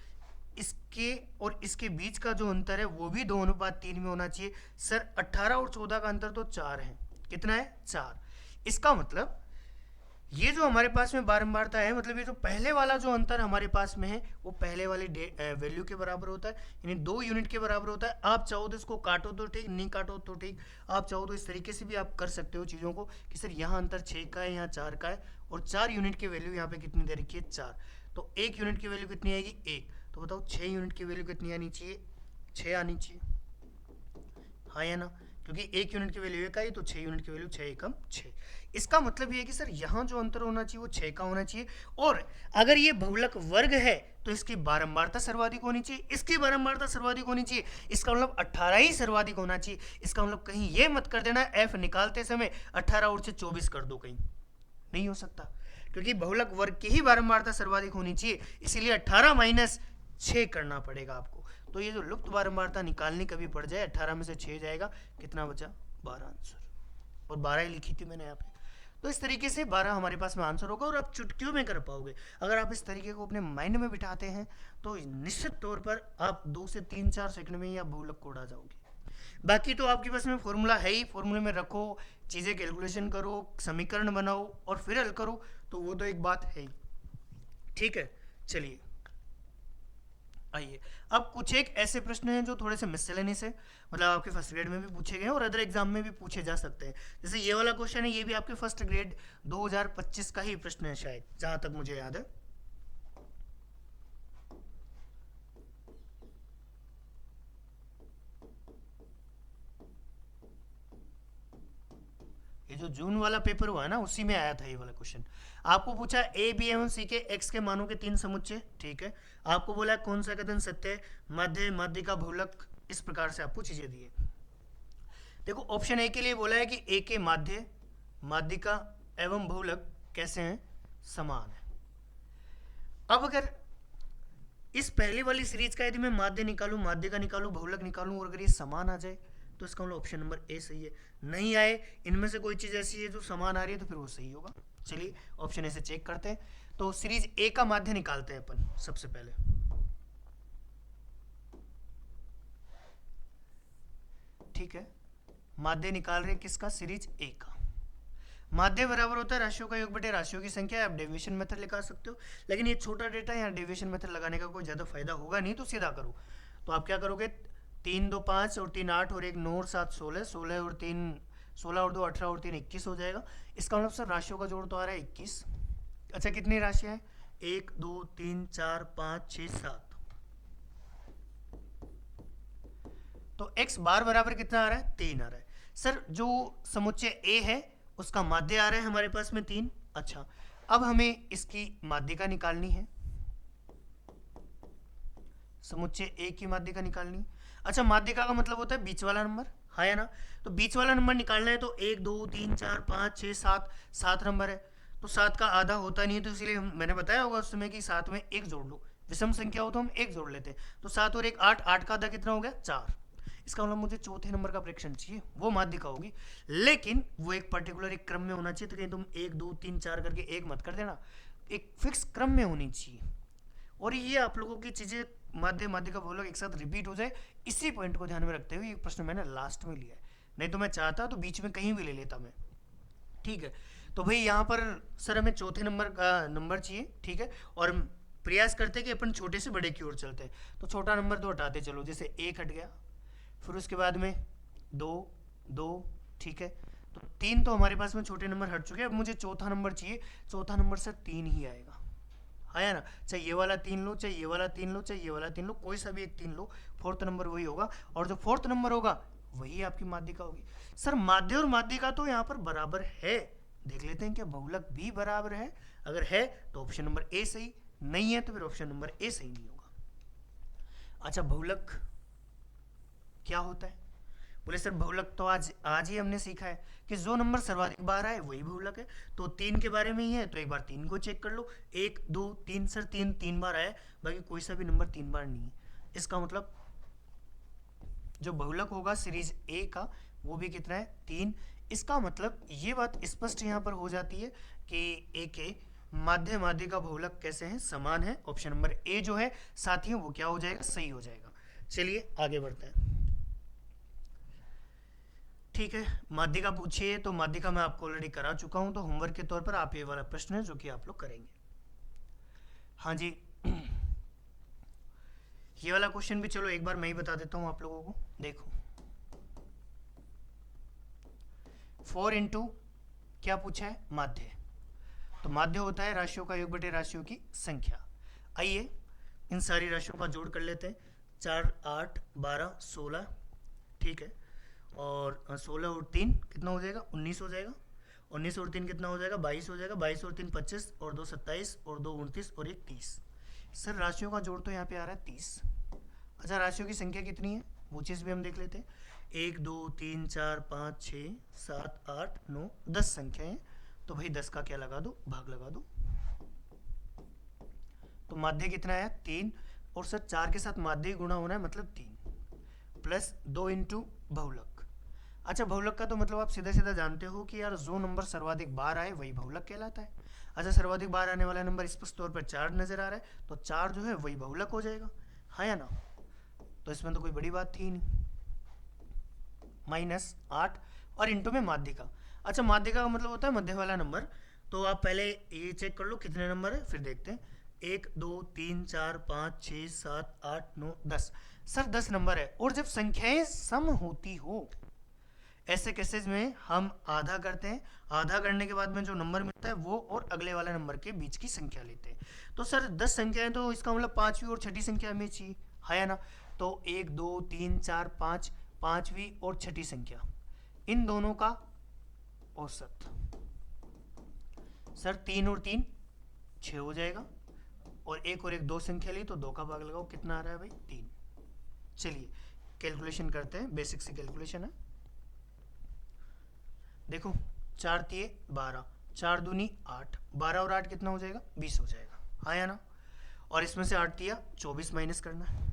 इसके और इसके बीच का जो अंतर है वो भी 2:3 में होना चाहिए। सर 18 और 14 का अंतर तो 4 है, कितना है 4। इसका मतलब ये जो हमारे पास में बारंबारता है, मतलब ये जो पहले वाला जो अंतर हमारे पास में है वो पहले वाली वैल्यू के बराबर होता है, यानी 2 यूनिट के बराबर होता है। आप चाहो तो इसको काटो तो ठीक, नहीं काटो तो ठीक। आप चाहो तो इस तरीके से भी आप कर सकते हो चीज़ों को कि सर यहाँ अंतर 6 का है, यहाँ 4 का है, और 4 यूनिट की वैल्यू यहाँ पे कितनी दे रखी है, 4। तो 1 यूनिट की वैल्यू कितनी आएगी, 1। तो बताओ 6 यूनिट की वैल्यू कितनी आनी चाहिए, 6 आनी चाहिए, हाँ या ना, क्योंकि 1 यूनिट की वैल्यू 1 आई, तो 6 यूनिट की वैल्यू 6 एकम 6। इसका मतलब ये है कि सर यहाँ जो अंतर होना चाहिए वो 6 का होना चाहिए, और अगर ये बहुलक वर्ग है तो इसकी बारंबारता सर्वाधिक होनी चाहिए, इसकी बारंबारता सर्वाधिक होनी चाहिए, इसका मतलब 18 ही सर्वाधिक होना चाहिए। इसका मतलब कहीं ये मत कर देना एफ निकालते समय 18 और से 24 कर दो, कहीं नहीं हो सकता, क्योंकि बहुलक वर्ग की ही बारंबारता सर्वाधिक होनी चाहिए, इसीलिए 18 माइनस 6 करना पड़ेगा आपको। तो ये जो लुप्त बारंबारता निकालनी कभी पड़ जाए, 18 में से 6 जाएगा, कितना बचा, 12 आंसर, और 12 ही लिखी थी मैंने यहाँ पे। तो इस तरीके से 12 हमारे पास में आंसर होगा, और आप चुटकियों में कर पाओगे। अगर आप इस तरीके को अपने माइंड में बिठाते हैं तो निश्चित तौर पर आप 2 से 3-4 सेकंड में ही आप बहुलक को उड़ा जाओगे। बाकी तो आपके पास में फॉर्मूला है ही, फॉर्मूले में रखो, चीज़ें कैलकुलेशन करो, समीकरण बनाओ और फिर हल करो, तो वो तो एक बात है ही। ठीक है, चलिए आइए अब कुछ एक ऐसे प्रश्न हैं जो थोड़े से मिसलेनियस है, मतलब आपके फर्स्ट ग्रेड में भी पूछे गए हैं और अदर एग्जाम में भी पूछे जा सकते हैं। जैसे ये वाला क्वेश्चन है, ये भी आपके फर्स्ट ग्रेड 2025 का ही प्रश्न है शायद, जहां तक मुझे याद है। ये जो जून वाला पेपर हुआ है ना, उसी में आया था ये वाला क्वेश्चन। आपको पूछा ए बी एवं सी के एक्स के मानों के 3 समुच्चय, ठीक है। आपको बोला कौन सा कथन सत्य है, मध्य मध्य का बहुलक, इस प्रकार से आपको चीजें दी है। देखो ऑप्शन ए के लिए बोला है कि ए के माध्य माध्यिका एवं बहुलक कैसे हैं, समान है। अब अगर इस पहले वाली सीरीज का यदि मैं माध्य निकालूं, माध्यिका निकालूं, बहुलक निकालूं, और अगर ये समान आ जाए तो इसका मतलब ऑप्शन नंबर ए सही है। नहीं आए, इनमें से कोई चीज ऐसी है जो समान आ रही है, तो फिर वो सही होगा। चलिए ऑप्शन ए से चेक करते हैं। तो सीरीज ए का माध्य निकालते हैं अपन सबसे पहले। ठीक है, माध्य निकाल रहे हैं किसका, सीरीज ए का। माध्य बराबर होता है राशियों का योग बटे राशियों की संख्या। आप डेविएशन मेथड लगा सकते हो, लेकिन ये छोटा डेटा, यहाँ डेविएशन मेथड लगाने का कोई ज़्यादा फायदा होगा नहीं, तो सीधा करो। तो आप क्या करोगे, 3 2 5 और 3 8 और 1 9 और 7 16, 16 और 3 16 और 2 18 और 3 21 हो जाएगा। इसका मतलब सर राशियों का जोड़ तो आ रहा है 21। अच्छा कितनी राशियाँ हैं, 1 2 3 4 5 6 7। तो x बार बराबर कितना आ रहा है, 3 आ रहा है। सर जो समुच्चय a है उसका माध्य आ रहा है हमारे पास में 3। अच्छा अब हमें इसकी माध्यिका निकालनी है, समुच्चय a की माध्यिका निकालनी। अच्छा माध्यिका का मतलब होता है बीच वाला नंबर, हाँ या ना। तो बीच वाला नंबर निकालना है तो 1 2 3 4 5 6 7, 7 नंबर है, तो 7 का आधा होता नहीं है, तो इसलिए मैंने बताया होगा उस समय कि 7 में 1 जोड़ लो, विषम संख्या हो तो हम 1 जोड़ लेते हैं। तो 7 और 1 8, 8 का आधा कितना हो गया, 4। इसका मतलब मुझे चौथे नंबर का प्रेक्षण चाहिए, वो माध्यिका होगी, लेकिन वो एक पर्टिकुलर एक क्रम में होना चाहिए। तो कहीं तुम 1 2 3 4 करके एक मत कर देना, एक फिक्स क्रम में होनी चाहिए। और ये आप लोगों की चीज़ें माध्य माध्यिका बहुलक एक साथ रिपीट हो जाए, इसी पॉइंट को ध्यान में रखते हुए ये प्रश्न मैंने लास्ट में लिया है, नहीं तो मैं चाहता तो बीच में कहीं भी ले लेता मैं। ठीक है, तो भाई यहाँ पर सर हमें चौथे नंबर का नंबर चाहिए, ठीक है, और प्रयास करते हैं कि अपन छोटे से बड़े की ओर चलते हैं। तो छोटा नंबर तो हटाते चलो, जैसे 1 हट गया, फिर उसके बाद में 2 2, ठीक है, तो 3 तो हमारे पास में छोटे नंबर हट चुके हैं। अब मुझे चौथा नंबर चाहिए, चौथा नंबर से 3 ही आएगा, आया ना। चाहे ये वाला 3 लो, चाहे ये वाला 3 लो, चाहे ये वाला 3 लो, कोई सा भी एक 3 लो, फोर्थ नंबर वही होगा, और जो फोर्थ नंबर होगा वही आपकी माध्यिका होगी। सर माध्य और माध्यिका तो यहाँ पर बराबर है, देख लेते हैं क्या बहुलक भी बराबर है। अगर है तो ऑप्शन नंबर ए सही, नहीं है तो फिर ऑप्शन नंबर ए सही नहीं होगा। अच्छा बहुलक क्या होता है, बोले सर बहुलक तो आज ही हमने सीखा है कि जो नंबर सर्वाधिक बार आए वही बहुलक है। तो 3 के बारे में ही है, तो एक बार 3 को चेक कर लो, 1 2 3, सर 3 बार आया, बाकी कोई सा भी नंबर 3 बार नहीं है। इसका मतलब जो बहुलक होगा सीरीज ए का वो भी कितना है, 3। इसका मतलब ये बात स्पष्ट यहाँ पर हो जाती है कि ए के माध्य माध्यिका बहुलक कैसे हैं, समान है। ऑप्शन नंबर ए जो है साथियों वो क्या हो जाएगा, सही हो जाएगा। चलिए आगे बढ़ते हैं। ठीक है, माध्यिका पूछिए। तो माध्यिका मैं आपको ऑलरेडी करा चुका हूँ, तो होमवर्क के तौर पर आप ये वाला प्रश्न है जो कि आप लोग करेंगे। हाँ जी, ये वाला क्वेश्चन भी चलो एक बार मैं ही बता देता हूँ आप लोगों को। देखो 4 इंटू क्या पूछा है, माध्य। तो माध्य होता है राशियों का योग बटे राशियों की संख्या। आइए इन सारी राशियों का जोड़ कर लेते हैं। 4 8 12 16, ठीक है। और 16 और 3 कितना हो जाएगा, 19 हो जाएगा। 19 और 3 कितना हो जाएगा, 22 हो जाएगा। 22 और 3 25, और 2 27, और 2 29, और 1 30। सर राशियों का जोड़ तो यहाँ पे आ रहा है 30। अच्छा, राशियों की संख्या कितनी है वो चीज़ भी हम देख लेते हैं। 1 2 3 4 5 6 7 8 9 10 संख्याएं। तो भाई 10 का क्या लगा दो, भाग लगा दो। तो माध्य कितना आया, 3। और सर 4 के साथ माध्य गुणा होना है, मतलब 3 प्लस 2 इंटू बहुलक। अच्छा, बहुलक का तो मतलब आप सीधा सीधा जानते हो कि यार जो नंबर सर्वाधिक बार आए वही बहुलक कहलाता है। अच्छा, सर्वाधिक बार आने वाला नंबर स्पष्ट तौर पर 4 नजर आ रहा है, तो 4 जो है वही बहुलक हो जाएगा, हाँ या ना। तो इसमें तो कोई बड़ी बात थी नहीं। -8 और इंटू में माध्यिका। अच्छा, माध्यिका का मतलब होता है मध्य वाला नंबर। तो आप पहले ये चेक कर लो कितने नंबर है, फिर देखते हैं। 1 2 3 4 5 6 7 8 9 10। सर 10 नंबर है, और जब संख्याएं सम होती हो ऐसे केसेस में हम आधा करते हैं। आधा करने के बाद में जो नंबर मिलता है वो और अगले वाले नंबर के बीच की संख्या लेते हैं। तो सर 10 संख्याएं, तो इसका मतलब पांचवी और छठी संख्या हमें चाहिए, है या ना। तो 1 2 3 4 5, पांचवी और छठी संख्या, इन दोनों का औसत। सर 3 और 3 6 हो जाएगा, और 1 और 1 2 संख्या ली तो 2 का भाग लगाओ, कितना आ रहा है भाई, 3। चलिए कैलकुलेशन करते हैं, बेसिक सी कैलकुलेशन है। देखो 4 तिये 12, 4 दूनी 8, 12 और 8 कितना हो जाएगा, 20 हो जाएगा, हाँ या ना। और इसमें से 8 तिया 24 माइनस करना है।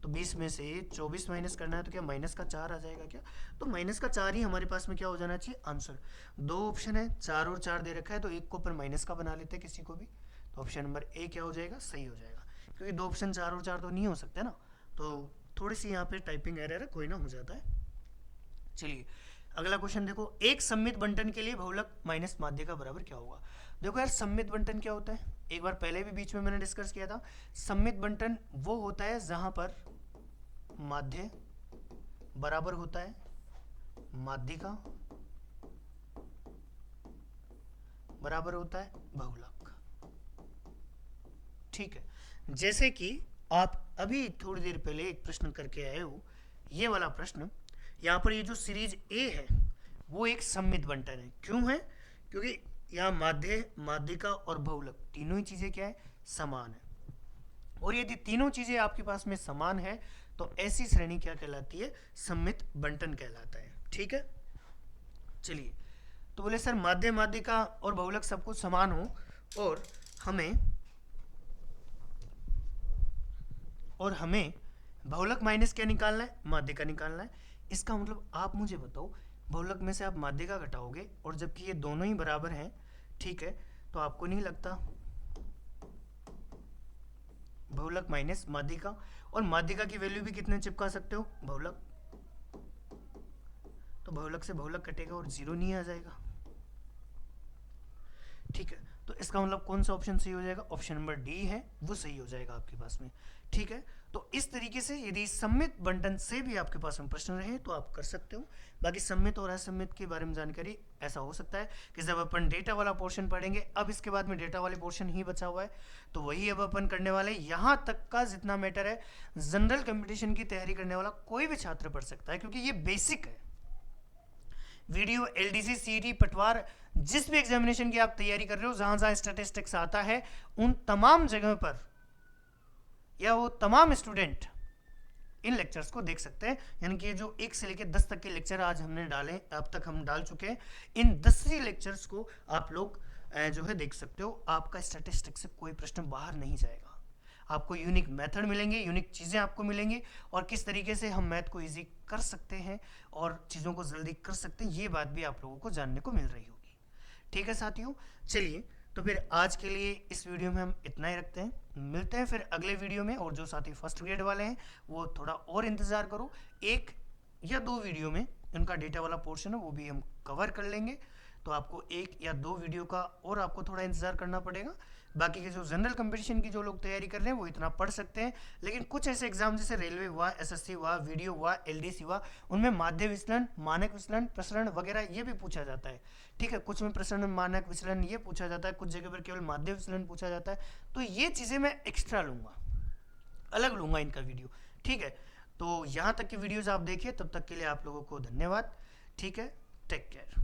तो 20 में से 24 माइनस करना है, तो क्या माइनस का 4 आ जाएगा क्या। तो माइनस का 4 ही हमारे पास में क्या हो जाना चाहिए, आंसर। दो ऑप्शन है, 4 और 4 दे रखा है, तो एक को पर माइनस का बना लेते हैं किसी को भी। तो ऑप्शन नंबर ए क्या हो जाएगा, सही हो जाएगा। क्योंकि दो ऑप्शन 4 और 4 तो नहीं हो सकते ना। तो थोड़ी सी यहाँ पे टाइपिंग एरर है, कोई ना, हो जाता है। चलिए अगला क्वेश्चन देखो। एक सममित बंटन के लिए बहुलक माइनस माध्य का बराबर क्या होगा। देखो यार, सममित बंटन क्या होता है, एक बार पहले भी बीच में मैंने डिस्कस किया था। सममित बंटन वो होता है जहां पर माध्य बराबर होता है माध्यिका, बराबर होता है बहुलक, ठीक है। जैसे कि आप अभी थोड़ी देर पहले एक प्रश्न करके आए हो, ये वाला प्रश्न। यहाँ पर ये जो सीरीज ए है वो एक सममित बंटन है। क्यों है, क्योंकि यहाँ माध्य, माध्यिका और बहुलक तीनों ही चीजें क्या है, समान है। और यदि तीनों चीजें आपके पास में समान है तो ऐसी श्रेणी क्या कहलाती है, सममित बंटन कहलाता है, ठीक है। चलिए, तो बोले सर माध्य, माध्यिका और बहुलक सब कुछ समान हो, और हमें बहुलक माइनस क्या निकालना है, माध्यिका निकालना है। इसका मतलब आप मुझे बताओ, बहुलक में से आप माध्यिका घटाओगे, और जबकि ये दोनों ही बराबर हैं, ठीक है, तो आपको नहीं लगता बहुलक माइनस माध्यिका, और माध्यिका की वैल्यू भी कितने चिपका सकते हो, बहुलक। तो बहुलक से बहुलक कटेगा और 0 नहीं आ जाएगा, ठीक है। तो इसका मतलब कौन सा ऑप्शन सही हो जाएगा, ऑप्शन नंबर डी है वो सही हो जाएगा आपके पास में, ठीक है। तो इस तरीके से यदि सममित बंटन से भी आपके पास में प्रश्न रहे तो आप कर सकते हो। बाकी सममित और असममित के बारे में जानकारी ऐसा हो सकता है कि जब अपन डेटा वाला पोर्शन पढ़ेंगे, अब इसके बाद में डेटा वाले पोर्शन ही बचा हुआ है, तो वही अब अपन करने वाले। यहाँ तक का जितना मैटर है, जनरल कंपटीशन की तैयारी करने वाला कोई भी छात्र पढ़ सकता है, क्योंकि ये बेसिक है। वीडियो, एलडीसी, सीईटी, पटवार, जिस भी एग्जामिनेशन की आप तैयारी कर रहे हो, जहां जहां स्टैटिस्टिक्स आता है, उन तमाम जगह पर या वो तमाम स्टूडेंट इन लेक्चर्स को देख सकते हैं। यानी कि जो 1 से लेकर 10 तक के लेक्चर आज हमने डाले, अब तक हम डाल चुके हैं, इन 10 लेक्चर्स को आप लोग जो है देख सकते हो। आपका स्टैटिस्टिक्स से कोई प्रश्न बाहर नहीं जाएगा। आपको यूनिक मेथड मिलेंगे, यूनिक चीज़ें आपको मिलेंगी, और किस तरीके से हम मैथ को इजी कर सकते हैं और चीज़ों को जल्दी कर सकते हैं, ये बात भी आप लोगों को जानने को मिल रही होगी, ठीक है साथियों। चलिए, तो फिर आज के लिए इस वीडियो में हम इतना ही रखते हैं। मिलते हैं फिर अगले वीडियो में, और जो साथी फर्स्ट ग्रेड वाले हैं वो थोड़ा और इंतज़ार करो, 1 या 2 वीडियो में उनका डेटा वाला पोर्शन है वो भी हम कवर कर लेंगे। तो आपको 1 या 2 वीडियो का और आपको थोड़ा इंतज़ार करना पड़ेगा। बाकी के जो जनरल कंपटीशन की जो लोग तैयारी कर रहे हैं वो इतना पढ़ सकते हैं, लेकिन कुछ ऐसे एग्जाम जैसे रेलवे हुआ, एसएससी हुआ, वीडियो हुआ, एलडीसी हुआ, उनमें माध्य विचलन, मानक विचलन, प्रसरण वगैरह ये भी पूछा जाता है। ठीक है, कुछ में प्रसरण, मानक विचलन ये पूछा जाता है, कुछ जगह पर केवल माध्य विचलन पूछा जाता है। तो ये चीज़ें मैं एक्स्ट्रा लूँगा, अलग लूँगा इनका वीडियो। ठीक है, तो यहाँ तक की वीडियोज़ आप देखिए, तब तक के लिए आप लोगों को धन्यवाद। ठीक है, टेक केयर।